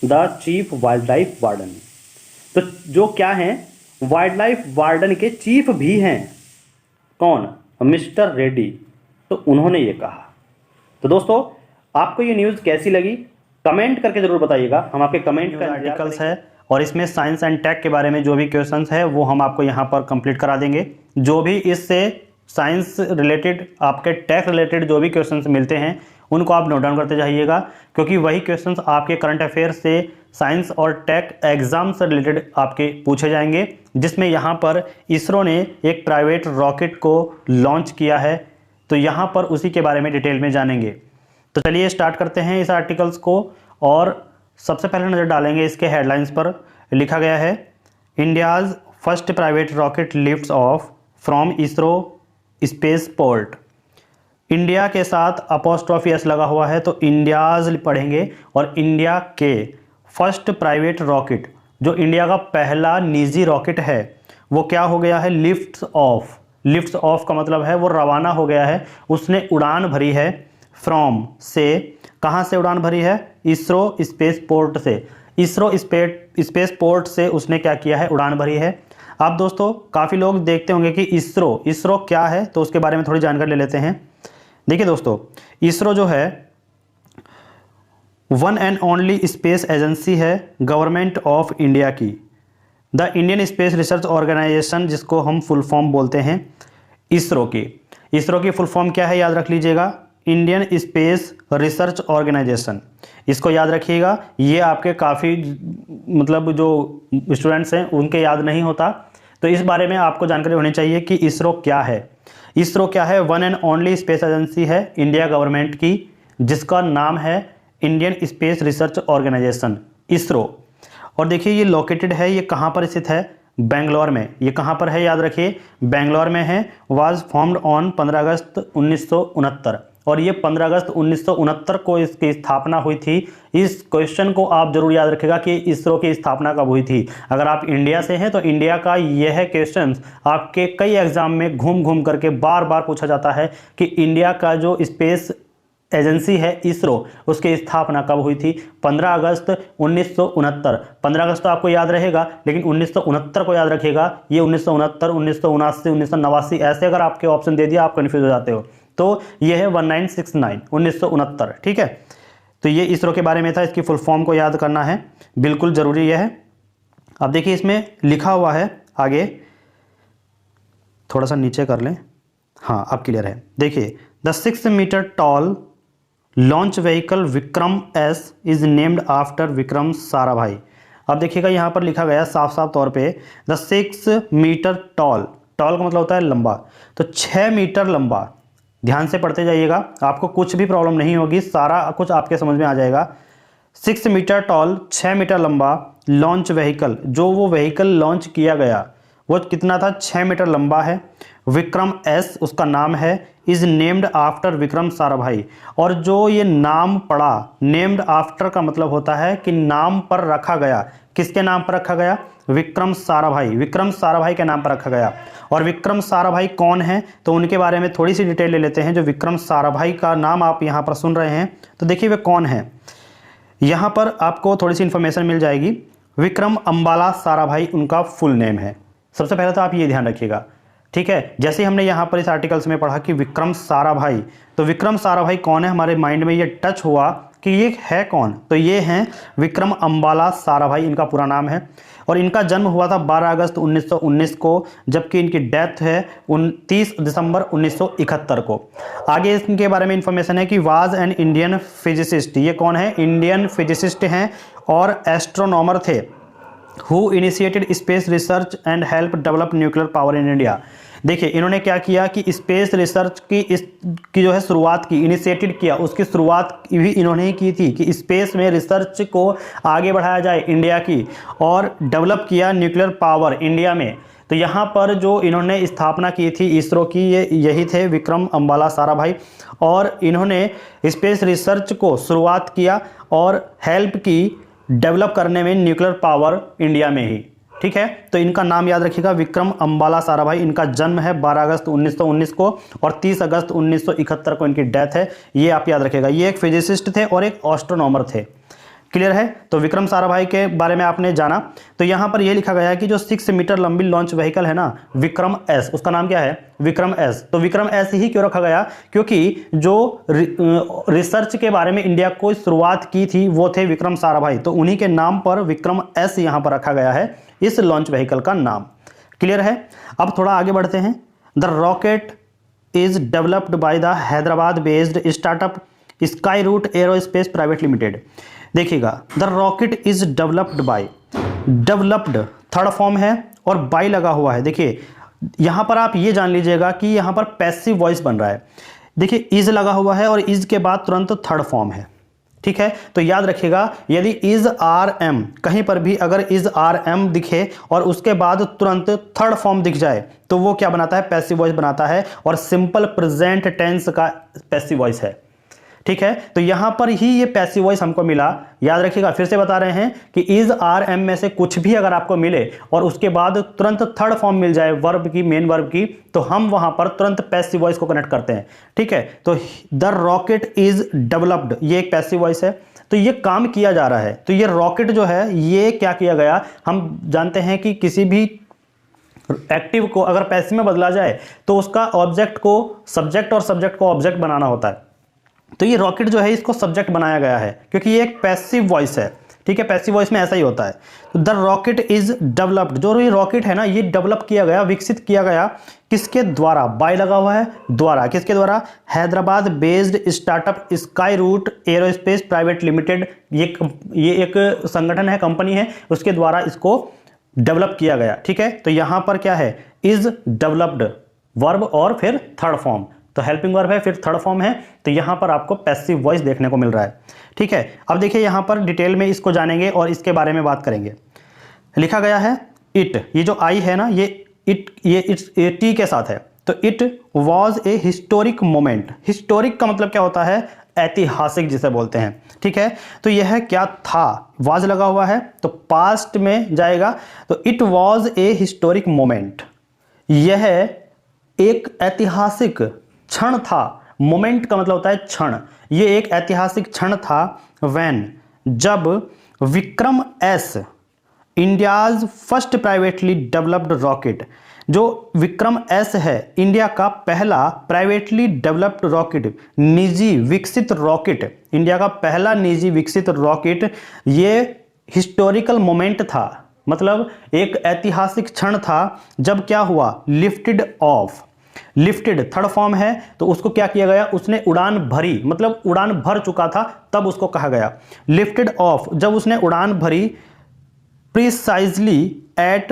the chief wild life warden, तो जो क्या हैं? वाइल्ड लाइफ वार्डन के चीफ भी हैं। कौन? मिस्टर रेड्डी। तो उन्होंने ये कहा। तो दोस्तों आपको ये न्यूज़ कैसी लगी कमेंट करके जरूर बताइएगा, हम आपके कमेंट का आर्टिकल्स है और इसमें साइंस एंड टेक के बारे में जो भी क्वेश्चंस है वो हम आपको यहाँ पर कंप्लीट करा देंगे। जो भी इससे साइंस रिलेटेड, आपके टेक रिलेटेड जो भी क्वेश्चंस मिलते हैं उनको आप नोट डाउन करते जाइएगा, क्योंकि वही क्वेश्चंस आपके करंट अफेयर्स से साइंस और टेक एग्जाम से रिलेटेड आपके पूछे जाएंगे, जिसमें यहाँ पर इसरो ने एक प्राइवेट रॉकेट को लॉन्च किया है, तो यहाँ पर उसी के बारे में डिटेल में जानेंगे। तो चलिए स्टार्ट करते हैं इस आर्टिकल्स को, और सबसे पहले नज़र डालेंगे इसके हेडलाइंस पर। लिखा गया है India's first private rocket lifts of from ISRO space port. India के साथ अपोस्ट्रोफी एस लगा हुआ है तो इंडियाज़ पढ़ेंगे, और इंडिया के फर्स्ट प्राइवेट रॉकेट, जो इंडिया का पहला निजी रॉकेट है, वो क्या हो गया है? Lifts of. लिफ्ट्स ऑफ का मतलब है वो रवाना हो गया है, उसने उड़ान भरी है। फ्रॉम से, कहाँ से उड़ान भरी है? इसरो स्पेस पोर्ट से। इसरो स्पेस पोर्ट से उसने क्या किया है? उड़ान भरी है। अब दोस्तों काफ़ी लोग देखते होंगे कि इसरो क्या है, तो उसके बारे में थोड़ी जानकारी ले लेते हैं। देखिए दोस्तों, इसरो जो है one and only space agency है गवर्नमेंट ऑफ इंडिया की, the Indian space research organisation, जिसको हम फुल फॉर्म बोलते हैं इसरो की। इसरो की फुल फॉर्म क्या है? याद रख लीजिएगा, इंडियन स्पेस रिसर्च ऑर्गेनाइजेशन। इसको याद रखिएगा, ये आपके काफ़ी मतलब जो स्टूडेंट्स हैं उनके याद नहीं होता, तो इस बारे में आपको जानकारी होनी चाहिए कि इसरो क्या है। इसरो क्या है? One and only space agency है इंडिया गवर्नमेंट की, जिसका नाम है Indian space research organisation, ISRO. और देखिए ये लोकेटेड है, ये कहाँ पर स्थित है? बेंगलोर में। ये कहाँ पर है? याद रखिए बेंगलोर में है। वाज फॉर्म्ड ऑन 15 अगस्त 1969, और ये 15 अगस्त 1969 को इसकी स्थापना हुई थी। इस क्वेश्चन को आप जरूर याद रखिएगा कि इसरो की स्थापना कब हुई थी। अगर आप इंडिया से हैं तो इंडिया का यह क्वेश्चन आपके कई एग्जाम में घूम घूम करके बार बार पूछा जाता है कि इंडिया का जो स्पेस एजेंसी है इसरो, उसकी स्थापना कब हुई थी? 15 अगस्त 1969। 15 अगस्त तो आपको याद रहेगा, लेकिन 1969 को याद रखिएगा। ये 1969, 1979, 1989 ऐसे अगर आपके ऑप्शन दे दिया आप कंफ्यूज हो जाते हो। तो ये है 1969, 1969। ठीक है, तो ये इसरो के बारे में था। इसकी फुल फॉर्म को याद करना है, बिल्कुल ज़रूरी है। अब देखिए इसमें लिखा हुआ है आगे, थोड़ा सा नीचे कर लें, हाँ अब क्लियर है। देखिए, the 6 metre tall launch vehicle Vikram S is named after Vikram Sarabhai. अब देखिएगा यहाँ पर लिखा गया साफ साफ तौर पे द 6 मीटर टॉल, टॉल का मतलब होता है लंबा, तो 6 मीटर लंबा। ध्यान से पढ़ते जाइएगा, आपको कुछ भी प्रॉब्लम नहीं होगी, सारा कुछ आपके समझ में आ जाएगा। 6 मीटर टॉल, 6 मीटर लंबा लॉन्च व्हीकल, जो वो व्हीकल लॉन्च किया गया वो कितना था? 6 मीटर लंबा है। विक्रम एस उसका नाम है, is named after Vikram Sarabhai. और जो ये नाम पड़ा, नेम्ड आफ्टर का मतलब होता है कि नाम पर रखा गया। किसके नाम पर रखा गया? विक्रम साराभाई, विक्रम साराभाई के नाम पर रखा गया। और विक्रम साराभाई कौन है, तो उनके बारे में थोड़ी सी डिटेल ले लेते हैं। जो विक्रम साराभाई का नाम आप यहाँ पर सुन रहे हैं, तो देखिए वे कौन है। यहाँ पर आपको थोड़ी सी इंफॉर्मेशन मिल जाएगी। विक्रम अम्बाला साराभाई उनका फुल नेम है। सबसे पहले तो आप ये ध्यान रखिएगा, ठीक है। जैसे हमने यहाँ पर इस आर्टिकल्स में पढ़ा कि विक्रम साराभाई, तो विक्रम साराभाई कौन है, हमारे माइंड में ये टच हुआ कि ये है कौन, तो ये हैं विक्रम अम्बाला साराभाई, इनका पूरा नाम है। और इनका जन्म हुआ था 12 अगस्त 1919 को, जबकि इनकी डेथ है 29 दिसंबर 1971 को। आगे इनके बारे में इंफॉर्मेशन है कि वाज एन इंडियन फिजिसिस्ट। ये कौन है? इंडियन फिजिसिस्ट हैं और एस्ट्रोनॉमर थे। Who initiated space research and helped develop nuclear power in India। देखिए इन्होंने क्या किया कि स्पेस रिसर्च की जो है शुरुआत की, इनिशिएटेड किया, उसकी शुरुआत भी इन्होंने ही की थी कि स्पेस में रिसर्च को आगे बढ़ाया जाए इंडिया की, और डेवलप किया न्यूक्लियर पावर इंडिया में। तो यहाँ पर जो इन्होंने स्थापना की थी इसरो की, ये यही थे विक्रम अम्बाला साराभाई। और इन्होंने स्पेस रिसर्च को शुरुआत किया और हेल्प की डेवलप करने में न्यूक्लियर पावर इंडिया में ही। ठीक है, तो इनका नाम याद रखिएगा, विक्रम अम्बाला साराभाई। इनका जन्म है 12 अगस्त 1919 को और 30 अगस्त 1971 को इनकी डेथ है। ये आप याद रखिएगा। ये एक फिजिसिस्ट थे और एक एस्ट्रोनॉमर थे। क्लियर है? तो विक्रम साराभाई के बारे में आपने जाना। तो यहाँ पर यह लिखा गया है कि जो 6 मीटर लंबी लॉन्च व्हीकल है ना, विक्रम एस, उसका नाम क्या है? विक्रम एस। तो विक्रम एस ही क्यों रखा गया? क्योंकि जो रिसर्च के बारे में इंडिया को शुरुआत की थी वो थे विक्रम साराभाई, तो उन्हीं के नाम पर विक्रम एस यहाँ पर रखा गया है इस लॉन्च व्हीकल का नाम। क्लियर है? अब थोड़ा आगे बढ़ते हैं। The rocket is developed by the Hyderabad based startup Skyroot Aerospace private Limited. देखिएगा, the rocket is developed by, developed third form है और बाय लगा हुआ है। देखिए यहां पर आप ये जान लीजिएगा कि यहां पर पैसिव वॉइस बन रहा है। देखिए इज लगा हुआ है और इज के बाद तुरंत थर्ड फॉर्म है। ठीक है, तो याद रखिएगा, यदि इज आर एम कहीं पर भी अगर इज आर एम दिखे और उसके बाद तुरंत थर्ड फॉर्म दिख जाए तो वो क्या बनाता है? पैसिव वॉइस बनाता है, और सिंपल प्रेजेंट टेंस का पैसिव वॉइस है। ठीक है, तो यहां पर ही ये पैसिव वॉइस हमको मिला। याद रखिएगा, फिर से बता रहे हैं कि इज आर एम में से कुछ भी अगर आपको मिले और उसके बाद तुरंत थर्ड फॉर्म मिल जाए वर्ब की, मेन वर्ब की, तो हम वहां पर तुरंत पैसिव वॉइस को कनेक्ट करते हैं। ठीक है, तो द रॉकेट इज डेवलप्ड, ये एक पैसिव वॉइस है, तो ये काम किया जा रहा है। तो ये रॉकेट जो है ये क्या किया गया, हम जानते हैं कि किसी भी एक्टिव को अगर पैसिव में बदला जाए तो उसका ऑब्जेक्ट को सब्जेक्ट और सब्जेक्ट को ऑब्जेक्ट बनाना होता है। तो ये रॉकेट जो है इसको सब्जेक्ट बनाया गया है क्योंकि ये एक पैसिव वॉइस है। ठीक है, पैसिव वॉइस में ऐसा ही होता है। तो द रॉकेट इज डेवलप्ड, जो ये रॉकेट है ना ये डेवलप किया गया, विकसित किया गया किसके द्वारा? बाय लगा हुआ है, द्वारा। किसके द्वारा? Hyderabad based startup Skyroot Aerospace private limited, ये एक संगठन है, कंपनी है, उसके द्वारा इसको डेवलप किया गया। ठीक है, तो यहां पर क्या है? इज डेवलप्ड वर्ब और फिर थर्ड फॉर्म, तो हेल्पिंग वर्ब है, फिर थर्ड फॉर्म है, तो यहां पर आपको पैसिव वॉइस देखने को मिल रहा है। ठीक है, अब देखिए यहां पर डिटेल में इसको जानेंगे और इसके बारे में बात करेंगे। लिखा गया है इट, ये जो आई है ना ये इट, ये टी के साथ है, तो it was a historic moment. Historic का मतलब क्या होता है, ऐतिहासिक जिसे बोलते हैं, ठीक है। तो यह क्या था, वाज लगा हुआ है तो पास्ट में जाएगा, तो it was a historic moment, यह एक ऐतिहासिक क्षण था। मोमेंट का मतलब होता है क्षण, यह एक ऐतिहासिक क्षण था। व्हेन, जब Vikram S, India's first privately developed rocket, जो विक्रम एस है इंडिया का पहला प्राइवेटली डेवलप्ड रॉकेट, निजी विकसित रॉकेट, इंडिया का पहला निजी विकसित रॉकेट, ये हिस्टोरिकल मोमेंट था, मतलब एक ऐतिहासिक क्षण था। जब क्या हुआ, lifted of, lifted third form है तो उसको क्या किया गया, उसने उड़ान भरी, मतलब उड़ान भर चुका था तब उसको कहा गया लिफ्टेड ऑफ, जब उसने उड़ान भरी precisely at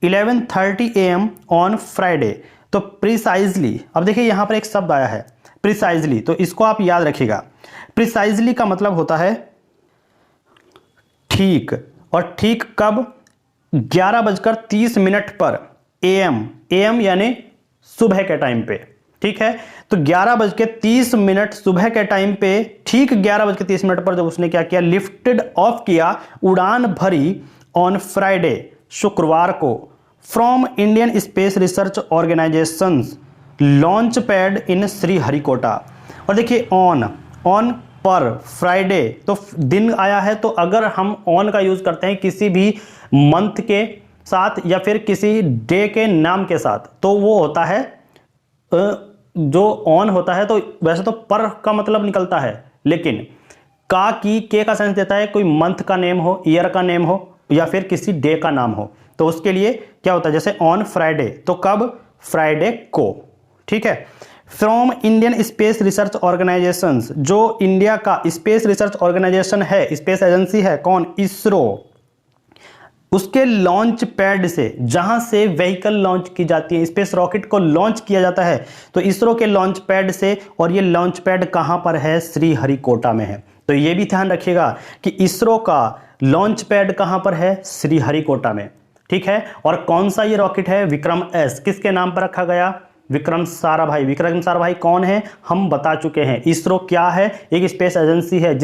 11:30 AM on Friday. तो प्रिसाइजली, अब देखिए यहां पर एक शब्द आया है प्रिसाइजली, तो इसको आप याद रखिएगा। प्रिसाइजली का मतलब होता है ठीक, और ठीक कब, 11:30 पर AM, AM यानी सुबह के टाइम पे, ठीक है। तो 11:30 सुबह के टाइम पे, ठीक 11:30 पर जब उसने क्या किया, लिफ्टेड ऑफ किया, उड़ान भरी ऑन फ्राइडे, शुक्रवार को, from Indian space research organisation launch pad in Sriharikota. और देखिए ऑन, ऑन पर, फ्राइडे तो दिन आया है, तो अगर हम ऑन का यूज करते हैं किसी भी मंथ के साथ या फिर किसी डे के नाम के साथ, तो वो होता है जो ऑन होता है, तो वैसे तो पर का मतलब निकलता है, लेकिन का की के का सेंस देता है कोई मंथ का नेम हो, ईयर का नेम हो या फिर किसी डे का नाम हो, तो उसके लिए क्या होता है, जैसे ऑन फ्राइडे तो कब, फ्राइडे को, ठीक है। From Indian space research organisation, जो इंडिया का स्पेस रिसर्च ऑर्गेनाइजेशन है, स्पेस एजेंसी है, कौन, इसरो, उसके लॉन्च पैड से, जहां से व्हीकल लॉन्च की जाती है, स्पेस रॉकेट को लॉन्च किया जाता है, तो इसरो के लॉन्च पैड से, और ये लॉन्च पैड कहां पर है, श्रीहरिकोटा में है। तो ये भी ध्यान रखिएगा कि इसरो का लॉन्च पैड कहां पर है, श्रीहरिकोटा में, ठीक है। और कौन सा ये रॉकेट है, विक्रम एस, किसके नाम पर रखा गया, विक्रम साराभाई। विक्रम साराभाई कौन है, हम बता चुके हैं। इसरो क्या है, एक स्पेस एजेंसी है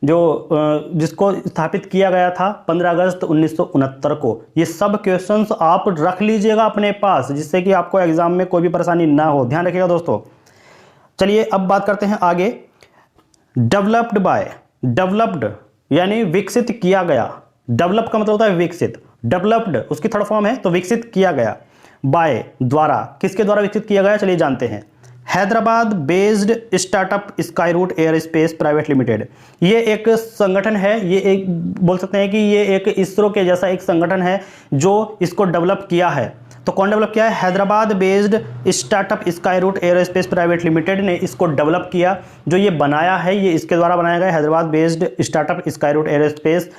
जिसको स्थापित किया गया था 15 अगस्त 1969 को। ये सब क्वेश्चंस आप रख लीजिएगा अपने पास, जिससे कि आपको एग्जाम में कोई भी परेशानी ना हो, ध्यान रखिएगा दोस्तों। चलिए अब बात करते हैं आगे। डेवलप्ड बाय, डेवलप्ड यानी विकसित किया गया, डेवलप का मतलब होता है विकसित, डेवलप्ड उसकी थर्ड फॉर्म है तो विकसित किया गया, बाय द्वारा, किसके द्वारा विकसित किया गया, चलिए जानते हैं। Hyderabad based startup Skyroot aerospace private limited, ये एक संगठन है, ये एक बोल सकते हैं कि ये एक इसरो के जैसा एक संगठन है जो इसको डेवलप किया है। तो कौन डेवलप किया है, Hyderabad based startup Skyroot aerospace private limited ने इसको डेवलप किया। जो ये बनाया है ये इसके द्वारा बनाया गया, Hyderabad based startup Skyroot aerospace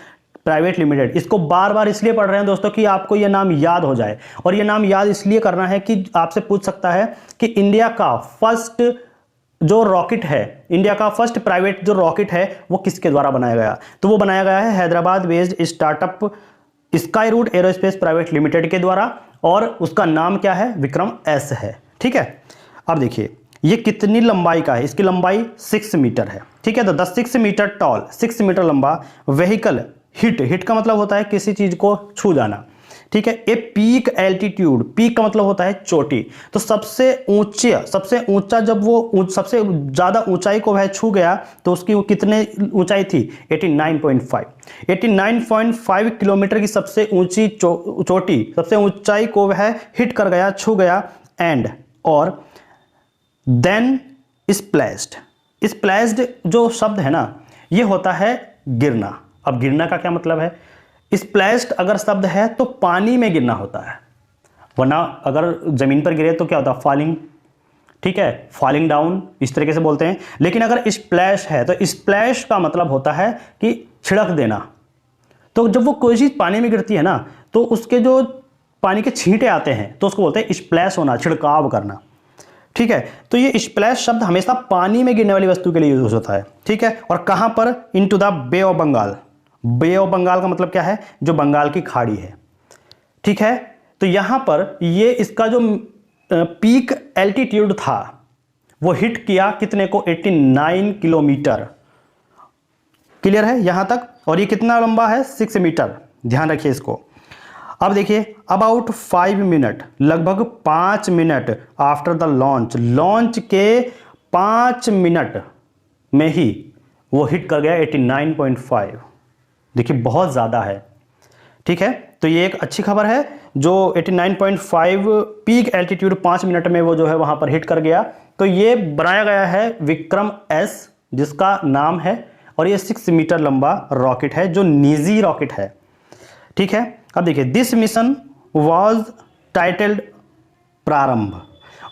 private limited. इसको बार बार इसलिए पढ़ रहे हैं दोस्तों कि आपको ये नाम याद हो जाए, और ये नाम याद इसलिए करना है कि आपसे पूछ सकता है कि इंडिया का फर्स्ट जो रॉकेट है, इंडिया का फर्स्ट प्राइवेट जो रॉकेट है वो किसके द्वारा बनाया गया, तो वो बनाया गया है Hyderabad based startup Skyroot aerospace private limited के द्वारा, और उसका नाम क्या है, विक्रम एस है, ठीक है। अब देखिए ये कितनी लंबाई का है, इसकी लंबाई 6 मीटर है, ठीक है। तो 6 मीटर टॉल, 6 मीटर लंबा व्हीकल, हिट, हिट का मतलब होता है किसी चीज को छू जाना, ठीक है। ए पीक एल्टीट्यूड, पीक का मतलब होता है चोटी, तो सबसे ऊंचा जब वो सबसे ज्यादा ऊंचाई को वह छू गया तो उसकी वो कितने ऊंचाई थी, 89.5 किलोमीटर की सबसे ऊंची चोटी, सबसे ऊंचाई को वह हिट कर गया, छू गया। एंड और देन स्प्लैश्ड, स्प्लैश्ड जो शब्द है ना ये होता है गिरना। अब गिरना का क्या मतलब है, स्प्लैश्ड अगर शब्द है तो पानी में गिरना होता है, वरना अगर जमीन पर गिरे तो क्या होता है, फॉलिंग, ठीक है, फॉलिंग डाउन इस तरीके से बोलते हैं। लेकिन अगर स्प्लैश है तो स्प्लैश का मतलब होता है कि छिड़क देना। तो जब वो कोई चीज पानी में गिरती है ना तो उसके जो पानी के छींटे आते हैं तो उसको बोलते हैं स्प्लैश होना, छिड़काव करना, ठीक है। तो ये स्प्लैश शब्द हमेशा पानी में गिरने वाली वस्तु के लिए यूज होता है, ठीक है। और कहां पर, into the bay of Bengal, bay of Bengal का मतलब क्या है, जो बंगाल की खाड़ी है, ठीक है। तो यहां पर ये इसका जो पीक एल्टीट्यूड था वो हिट किया कितने को, 89 किलोमीटर। क्लियर है यहां तक? और ये कितना लंबा है, 6 मीटर। ध्यान रखिए इसको। अब देखिए अबाउट 5 मिनट, लगभग 5 minute after the launch, launch के 5 मिनट में ही वो हिट कर गया 89.5। देखिए बहुत ज़्यादा है। ठीक है, तो ये एक अच्छी खबर है जो 89.5 पीक एल्टीट्यूड 5 मिनट में वो जो है वहां पर हिट कर गया। तो ये बनाया गया है विक्रम एस जिसका नाम है, और ये 6 मीटर लंबा रॉकेट है जो निजी रॉकेट है। ठीक है, अब देखिए दिस मिशन वाज टाइटल्ड प्रारंभ,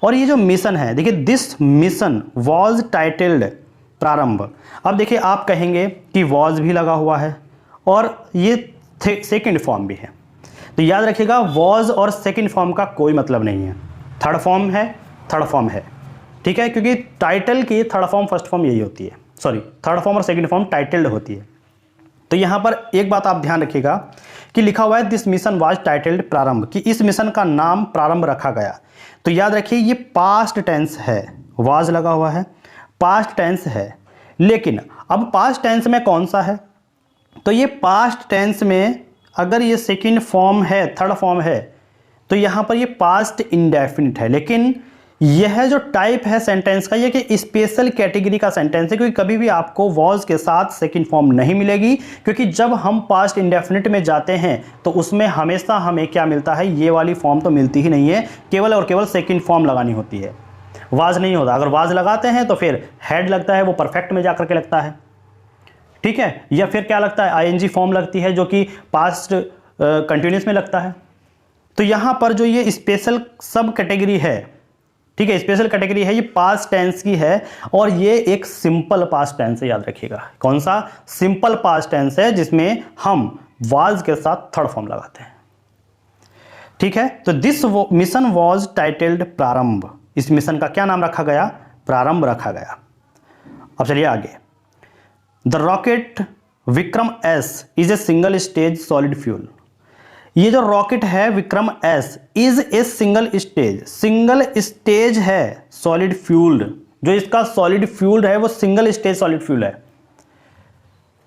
और ये जो मिशन है देखिए दिस मिशन वाज टाइटल्ड प्रारंभ। अब देखिए आप कहेंगे कि वाज भी लगा हुआ है और ये सेकंड फॉर्म भी है, तो याद रखिएगा वाज और सेकंड फॉर्म का कोई मतलब नहीं है, थर्ड फॉर्म है, थर्ड फॉर्म है। ठीक है, क्योंकि टाइटल की थर्ड फॉर्म फर्स्ट फॉर्म यही होती है, सॉरी थर्ड फॉर्म और सेकंड फॉर्म टाइटल्ड होती है। तो यहां पर एक बात आप ध्यान रखिएगा कि लिखा हुआ है दिस मिशन वाज टाइटल्ड प्रारंभ, कि इस मिशन का नाम प्रारंभ रखा गया। तो याद रखिए ये पास्ट टेंस है, वाज लगा हुआ है, पास्ट टेंस है। लेकिन अब पास्ट टेंस में कौन सा है, तो ये पास्ट टेंस में अगर ये सेकंड फॉर्म है, थर्ड फॉर्म है, तो यहां पर ये पास्ट इंडेफिनिट है। लेकिन यह जो टाइप है सेंटेंस का, ये कि स्पेशल कैटेगरी का सेंटेंस है, क्योंकि कभी भी आपको वॉज के साथ सेकंड फॉर्म नहीं मिलेगी, क्योंकि जब हम पास्ट इंडेफिनिट में जाते हैं तो उसमें हमेशा हमें क्या मिलता है, ये वाली फॉर्म तो मिलती ही नहीं है, केवल और केवल सेकंड फॉर्म लगानी होती है, वाज नहीं होता। अगर वाज लगाते हैं तो फिर हेड लगता है, वो परफेक्ट में जाकर के लगता है। ठीक है, या फिर क्या लगता है, आईएनजी फॉर्म लगती है जो कि पास्ट कंटिन्यूस में लगता है। तो यहां पर जो ये स्पेशल सब कैटेगरी है, ठीक है, स्पेशल कैटेगरी है, ये पास्ट टेंस की है, और ये एक सिंपल पास्ट टेंस है। याद रखिएगा कौन सा, सिंपल पास्ट टेंस है जिसमें हम वाज के साथ थर्ड फॉर्म लगाते हैं। ठीक है, तो दिस मिशन वाज टाइटल्ड प्रारंभ, इस मिशन का क्या नाम रखा गया, प्रारंभ रखा गया। अब चलिए आगे। The rocket Vikram S is a single stage solid fuel. ये जो रॉकेट है Vikram S is a single stage है सॉलिड फ्यूल्ड, जो इसका सॉलिड फ्यूल है वो सिंगल स्टेज सॉलिड फ्यूल है।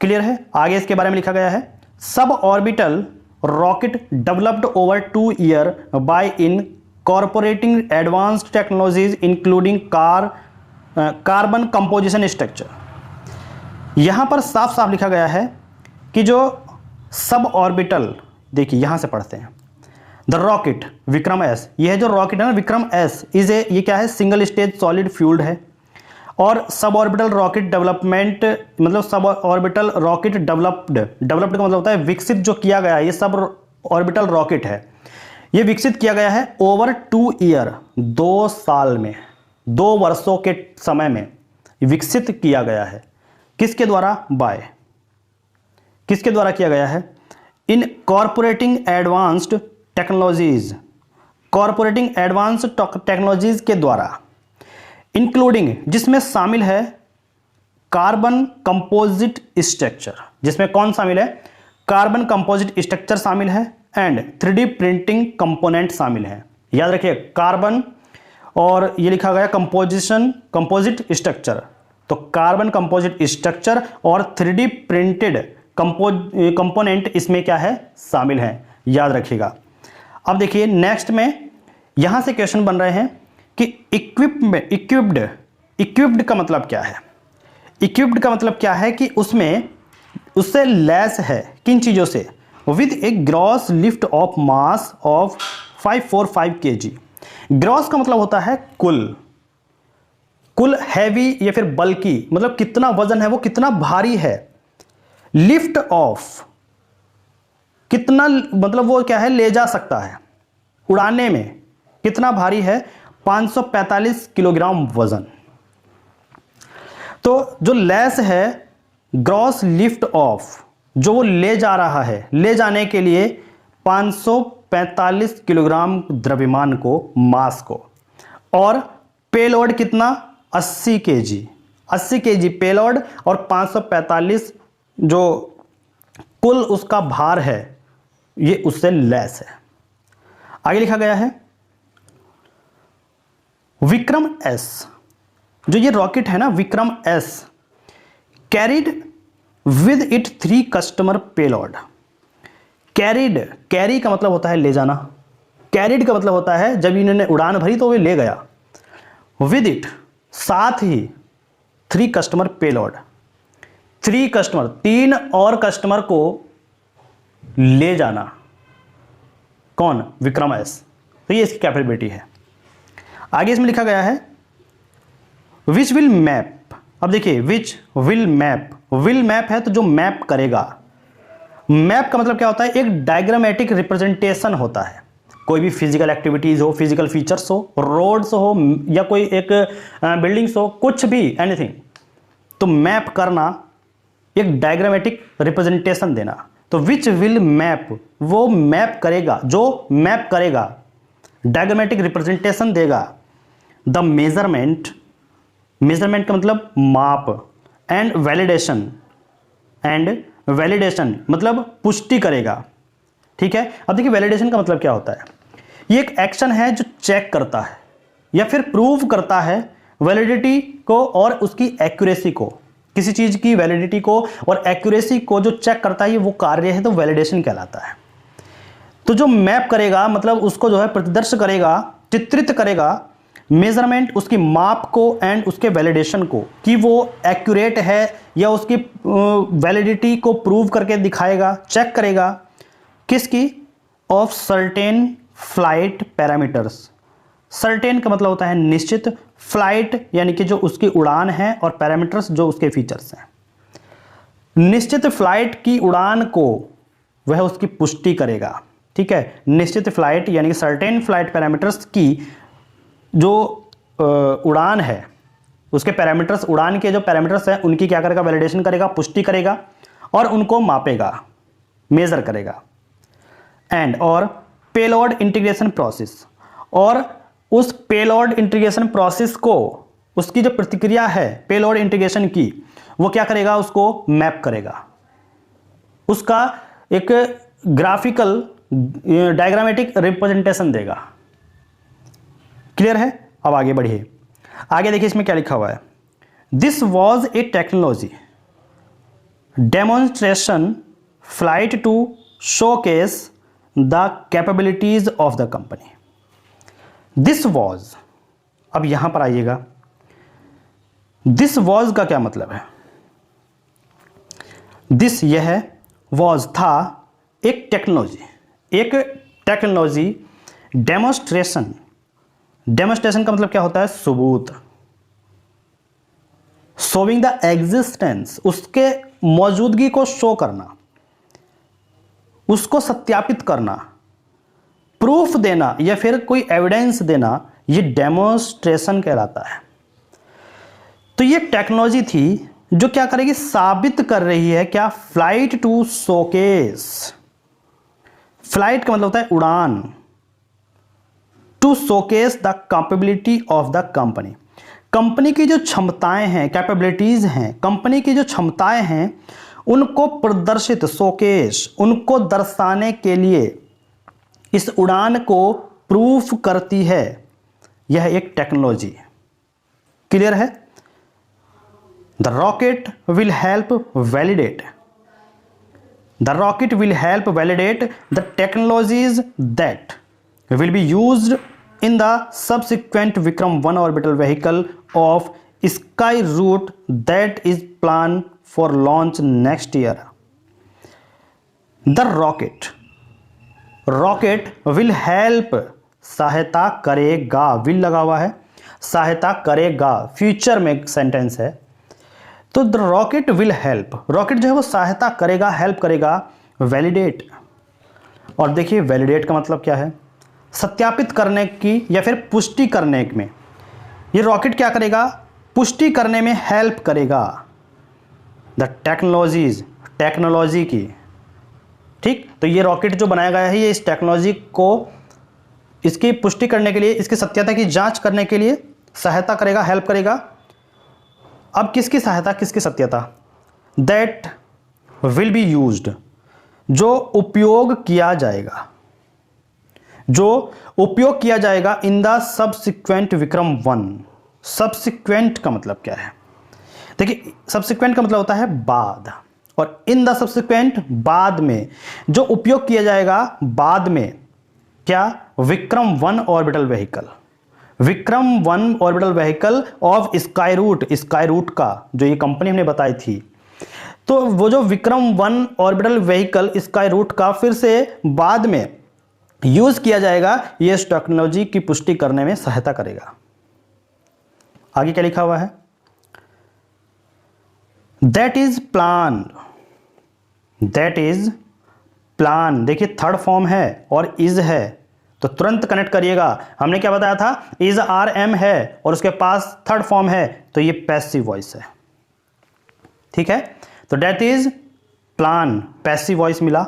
क्लियर है? आगे इसके बारे में लिखा गया है, sub orbital rocket developed over 2 year by incorporating advanced technologies including carbon composition structure. यहां पर साफ साफ लिखा गया है कि जो सब ऑर्बिटल, देखिए यहां से पढ़ते हैं, द रॉकेट विक्रम एस, यह जो रॉकेट है ना विक्रम एस इज ए, ये क्या है, सिंगल स्टेज सॉलिड फ्यूल्ड है। और सब ऑर्बिटल रॉकेट डेवलपमेंट, मतलब सब ऑर्बिटल रॉकेट डेवलप्ड का मतलब होता है विकसित जो किया गया है, ये सब ऑर्बिटल रॉकेट है, ये विकसित किया गया है ओवर 2 ईयर, 2 साल में, 2 वर्षों के समय में विकसित किया गया है। किसके द्वारा, बाय, किसके द्वारा किया गया है, इन कॉर्पोरेटिंग एडवांस्ड टेक्नोलॉजीज, कॉर्पोरेटिंग एडवांस्ड टेक्नोलॉजीज के द्वारा, इंक्लूडिंग जिसमें शामिल है कार्बन कंपोजिट स्ट्रक्चर, जिसमें कौन शामिल है, कार्बन कंपोजिट स्ट्रक्चर शामिल है, एंड 3D प्रिंटिंग कंपोनेंट शामिल है। याद रखिए कार्बन, और ये लिखा गया कंपोजिट स्ट्रक्चर, तो कार्बन कंपोजिट स्ट्रक्चर और 3D प्रिंटेड कंपोनेंट इसमें क्या है, शामिल है। याद रखिएगा। अब देखिए नेक्स्ट में यहां से क्वेश्चन बन रहे हैं कि इक्विप्ड का मतलब क्या है। इक्विप्ड का मतलब क्या है कि उसमें उससे लैस है किन चीजों से, with A gross lift of mass of 545 kg। Gross का मतलब होता है कुल हैवी या फिर बल्कि, मतलब कितना वजन है, वो कितना भारी है। लिफ्ट ऑफ कितना, मतलब वो क्या है, ले जा सकता है, उड़ाने में कितना भारी है, 545 किलोग्राम वजन। तो जो लेस है ग्रॉस लिफ्ट ऑफ, जो वो ले जा रहा है, ले जाने के लिए 545 किलोग्राम द्रव्यमान को, मास को, और पेलोड कितना, 80 केजी पेलोड, और 545 जो कुल उसका भार है, ये उससे लेस है। आगे लिखा गया है विक्रम एस, जो ये रॉकेट है ना Vikram S, carried with it 3 customer payload. Carried, carry का मतलब होता है ले जाना, कैरिड का मतलब होता है जब इन्होंने उड़ान भरी तो वे ले गया, विद इट साथ ही 3 कस्टमर पेलोड, 3 कस्टमर 3 और कस्टमर को ले जाना। कौन? विक्रम एस। तो ये इसकी कैपेबिलिटी है। आगे इसमें लिखा गया है विच विल मैप। अब देखिए which will map, will map है तो जो मैप करेगा। मैप का मतलब क्या होता है? एक डायग्रामेटिक रिप्रेजेंटेशन होता है। कोई भी फिजिकल एक्टिविटीज हो, फिजिकल फीचर्स हो, रोड्स हो या कोई एक बिल्डिंग्स हो, कुछ भी एनीथिंग, तो मैप करना, एक डायग्रामेटिक रिप्रेजेंटेशन देना। तो विच विल मैप, वो मैप करेगा, जो मैप करेगा, डायग्रामेटिक रिप्रेजेंटेशन देगा। द मेजरमेंट, मेजरमेंट का मतलब माप, एंड वैलिडेशन, एंड वैलिडेशन मतलब पुष्टि करेगा। ठीक है। अब देखिए वैलिडेशन का मतलब क्या होता है? ये एक एक्शन है जो चेक करता है या फिर प्रूव करता है वैलिडिटी को और उसकी एक्यूरेसी को। किसी चीज की वैलिडिटी को और एक्यूरेसी को जो चेक करता है, ये वो कार्य है, तो वैलिडेशन कहलाता है। तो जो मैप करेगा मतलब उसको जो है प्रतिदर्श करेगा, चित्रित करेगा, मेजरमेंट उसकी माप को एंड उसके वैलिडेशन को, कि वो एक्यूरेट है या उसकी वैलिडिटी को प्रूव करके दिखाएगा, चेक करेगा। किसकी? Of certain flight parameters. Certain का मतलब होता है निश्चित, फ्लाइट यानी कि जो उसकी उड़ान है, और पैरामीटर्स जो उसके फीचर्स हैं। निश्चित फ्लाइट की उड़ान को वह उसकी पुष्टि करेगा। ठीक है। निश्चित फ्लाइट यानी कि सर्टेन फ्लाइट पैरामीटर्स की जो उड़ान है, उसके पैरामीटर्स, उड़ान के जो पैरामीटर्स हैं उनकी क्या करेगा? वैलिडेशन करेगा, पुष्टि करेगा और उनको मापेगा, मेजर करेगा। एंड और पेलोड इंटीग्रेशन प्रोसेस, और उस पेलोड इंटीग्रेशन प्रोसेस को, उसकी जो प्रतिक्रिया है पेलोड इंटीग्रेशन की, वो क्या करेगा? उसको मैप करेगा, उसका एक ग्राफिकल डायग्रामेटिक रिप्रेजेंटेशन देगा। क्लियर है? अब आगे बढ़िए। आगे देखिए इसमें क्या लिखा हुआ है। This was a technology demonstration flight to showcase the capabilities of the company. This was, अब यहां पर आइएगा, दिस वॉज का क्या मतलब है? दिस यह, वॉज था, एक टेक्नोलॉजी, एक टेक्नोलॉजी, डेमोन्स्ट्रेशन, डेमोन्स्ट्रेशन का मतलब क्या होता है? सबूत, शोविंग द एग्जिस्टेंस, उसके मौजूदगी को शो करना, उसको सत्यापित करना, प्रूफ देना या फिर कोई एविडेंस देना, ये डेमोन्स्ट्रेशन कहलाता है। तो ये टेक्नोलॉजी थी जो क्या करेगी? साबित कर रही है क्या? Flight to showcase. फ्लाइट का मतलब होता है उड़ान, to showcase the capability of the company. Company की जो क्षमताएं हैं, कैपेबिलिटीज हैं, कंपनी की जो क्षमताएं हैं, उनको प्रदर्शित, शोकेस, उनको दर्शाने के लिए इस उड़ान को प्रूफ करती है। यह एक टेक्नोलॉजी। क्लियर है? The rocket will help validate, the rocket will help validate the technologies that will be used in the subsequent Vikram 1 orbital vehicle of Skyroot that is planned for launch next year. The rocket will help, सहायता करेगा, will लगा हुआ है, सहायता करेगा, फ्यूचर में सेंटेंस है। तो the rocket will help, rocket जो है वो सहायता करेगा, हेल्प करेगा, वैलिडेट। और देखिए वैलिडेट का मतलब क्या है? सत्यापित करने की या फिर पुष्टि करने में। ये रॉकेट क्या करेगा? पुष्टि करने में हेल्प करेगा द टेक्नोलॉजीज, टेक्नोलॉजी की। ठीक। तो ये रॉकेट जो बनाया गया है, ये इस टेक्नोलॉजी को, इसकी पुष्टि करने के लिए, इसकी सत्यता की जांच करने के लिए सहायता करेगा, हेल्प करेगा। अब किसकी सहायता, किसकी सत्यता? दैट विल बी यूज्ड, जो उपयोग किया जाएगा, जो उपयोग किया जाएगा in the subsequent Vikram 1। Subsequent का मतलब क्या है? देखिए, सबसिक्वेंट का मतलब होता है बाद, और इन द सबसिक्वेंट बाद में, जो उपयोग किया जाएगा बाद में, क्या? Vikram 1 orbital vehicle. Vikram 1 orbital vehicle of Skyroot, Skyroot का जो ये कंपनी हमने बताई थी, तो वो जो विक्रम 1 ऑर्बिटल व्हीकल स्काईरूट का फिर से बाद में यूज किया जाएगा, ये इस टेक्नोलॉजी की पुष्टि करने में सहायता करेगा। आगे क्या लिखा हुआ है? That is plan, that is plan. देखिए थर्ड फॉर्म है और इज है, तो तुरंत कनेक्ट करिएगा। हमने क्या बताया था? इज आर एम है और उसके पास थर्ड फॉर्म है, तो ये पैसिव वॉइस है। ठीक है, तो that is plan, passive voice मिला।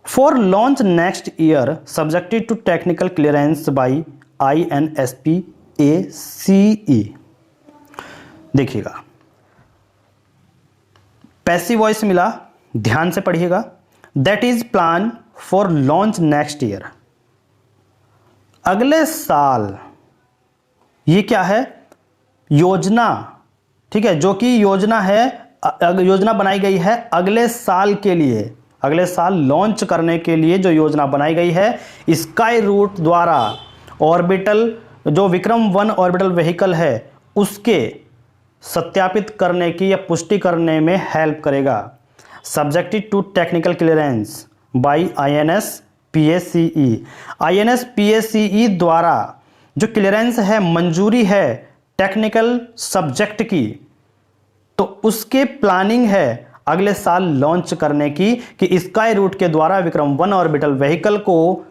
For launch next year subjected to technical clearance by INSP ACE। देखिएगा, पैसिव वॉइस मिला, ध्यान से पढ़िएगा। That is plan for launch next year, अगले साल। ये क्या है? योजना। ठीक है, जो कि योजना है, योजना बनाई गई है अगले साल के लिए, अगले साल लॉन्च करने के लिए जो योजना बनाई गई है स्काईरूट द्वारा, ऑर्बिटल, जो विक्रम 1 ऑर्बिटल व्हीकल है उसके सत्यापित करने की या पुष्टि करने में हेल्प करेगा। Subjected to technical clearance by INSP ACE। INSP ACE द्वारा जो क्लियरेंस है, मंजूरी है टेक्निकल सब्जेक्ट की, तो उसके प्लानिंग है अगले साल लॉन्च करने की, कि स्काईरूट के द्वारा विक्रम 1 ऑर्बिटल व्हीकल को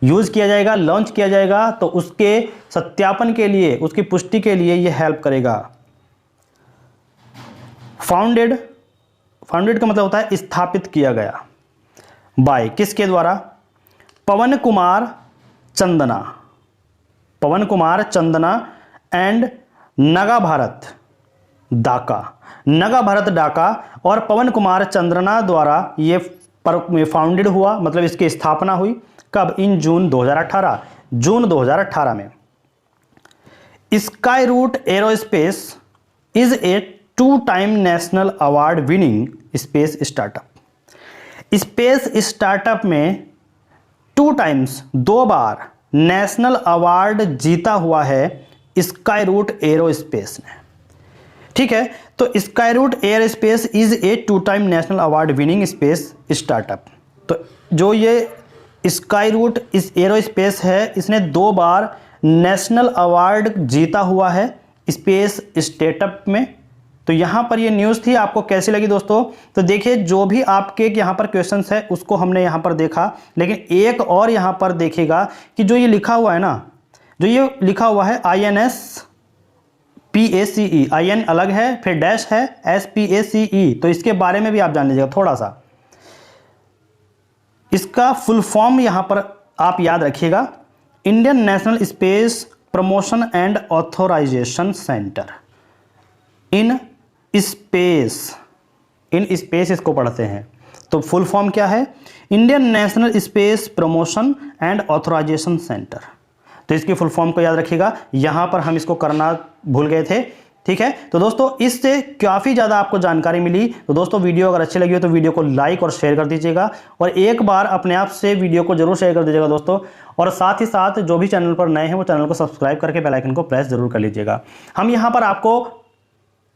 यूज किया जाएगा, लॉन्च किया जाएगा, तो उसके सत्यापन के लिए, उसकी पुष्टि के लिए यह हेल्प करेगा। फाउंडेड, फाउंडेड का मतलब होता है स्थापित किया गया। बाय, किसके द्वारा? पवन कुमार चंदना, पवन कुमार चंदना एंड नगा भारत डाका, नगा भारत डाका और पवन कुमार चंद्रना द्वारा ये फाउंडेड हुआ, मतलब इसकी स्थापना हुई। कब? इन जून 2018, जून 2018 में। Skyroot aerospace is a 2 time national award winning space startup. Space startup में 2 टाइम्स, 2 बार नेशनल अवार्ड जीता हुआ है स्काईरूट एरोस्पेस ने। ठीक है, तो Skyroot aerospace is a 2 time national award winning space startup. तो जो ये स्काईरूट इस एरोस्पेस है, इसने 2 बार नेशनल अवार्ड जीता हुआ है स्पेस स्टार्टअप में। तो यहां पर ये न्यूज़ थी, आपको कैसी लगी दोस्तों? तो देखिए, जो भी आपके यहां पर क्वेश्चंस है उसको हमने यहां पर देखा, लेकिन एक और यहां पर देखिएगा कि जो ये लिखा हुआ है ना, जो ये लिखा हुआ है INSP ACE, IN अलग है, फिर डैश है, SPACE, तो इसके बारे में भी आप जान लीजिएगा थोड़ा सा। इसका फुल फॉर्म यहां पर आप याद रखिएगा, Indian national space promotion and authorisation centre. IN space, IN space इसको पढ़ते हैं, तो फुल फॉर्म क्या है? Indian national space promotion and authorisation centre. तो इसकी फुल फॉर्म को याद रखिएगा, यहां पर हम इसको करना भूल गए थे। ठीक है, तो दोस्तों इससे काफ़ी ज़्यादा आपको जानकारी मिली। तो दोस्तों वीडियो अगर अच्छी लगी हो तो वीडियो को लाइक और शेयर कर दीजिएगा, और एक बार अपने आप से वीडियो को जरूर शेयर कर दीजिएगा दोस्तों। और साथ ही साथ जो भी चैनल पर नए हैं वो चैनल को सब्सक्राइब करके बेल आइकन को प्रेस जरूर कर लीजिएगा। हम यहाँ पर आपको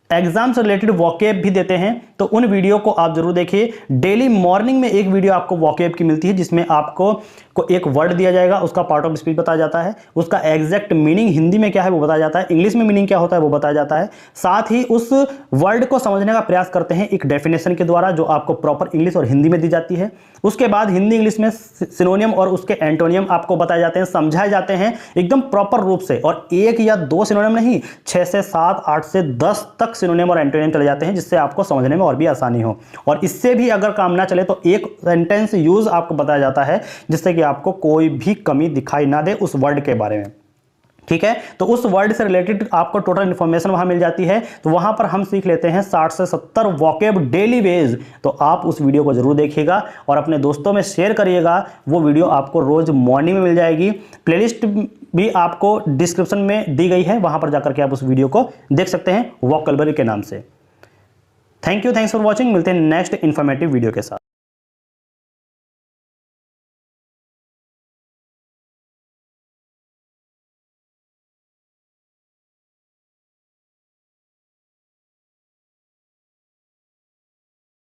एग्जाम से रिलेटेड वॉकेब भी देते हैं, तो उन वीडियो को आप जरूर देखिए। डेली मॉर्निंग में एक वीडियो आपको वॉकेब की मिलती है, जिसमें आपको एक वर्ड दिया जाएगा, उसका पार्ट ऑफ स्पीच बताया जाता है, उसका एग्जैक्ट मीनिंग हिंदी में क्या है वो बताया जाता है, इंग्लिश में मीनिंग क्या होता है वो बताया जाता है। साथ ही उस वर्ड को समझने का प्रयास करते हैं एक डेफिनेशन के द्वारा, जो आपको प्रॉपर इंग्लिश और हिंदी में दी जाती है। उसके बाद हिंदी इंग्लिश में सिनोनियम और उसके एंटोनियम आपको बताए जाते हैं, समझाए जाते हैं एकदम प्रॉपर रूप से। और 1 या 2 सिनोनियम नहीं, 6 से 7, 8 से 10 तक सिनोनियम और एंटोनियम चले जाते हैं, जिससे आपको समझने में और भी आसानी हो। और इससे भी अगर काम ना चले तो एक सेंटेंस यूज आपको बताया जाता है, जिससे कि आपको कोई भी कमी दिखाई ना दे उस वर्ड के बारे में। ठीक है, तो उस वर्ड से रिलेटेड आपको टोटल इन्फॉर्मेशन वहां मिल जाती है। तो वहां पर हम सीख लेते हैं 60 से 70 वोकैब डेली बेस। तो आप उस वीडियो को जरूर देखिएगा और अपने दोस्तों में शेयर करिएगा। वो वीडियो आपको रोज मॉर्निंग में मिल जाएगी। प्लेलिस्ट भी आपको डिस्क्रिप्शन में दी गई है, वहां पर जाकर के आप उस वीडियो को देख सकते हैं वोकैबुलरी के नाम से। Thank you, thanks for watching. मिलते हैं नेक्स्ट इंफॉर्मेटिव वीडियो के साथ।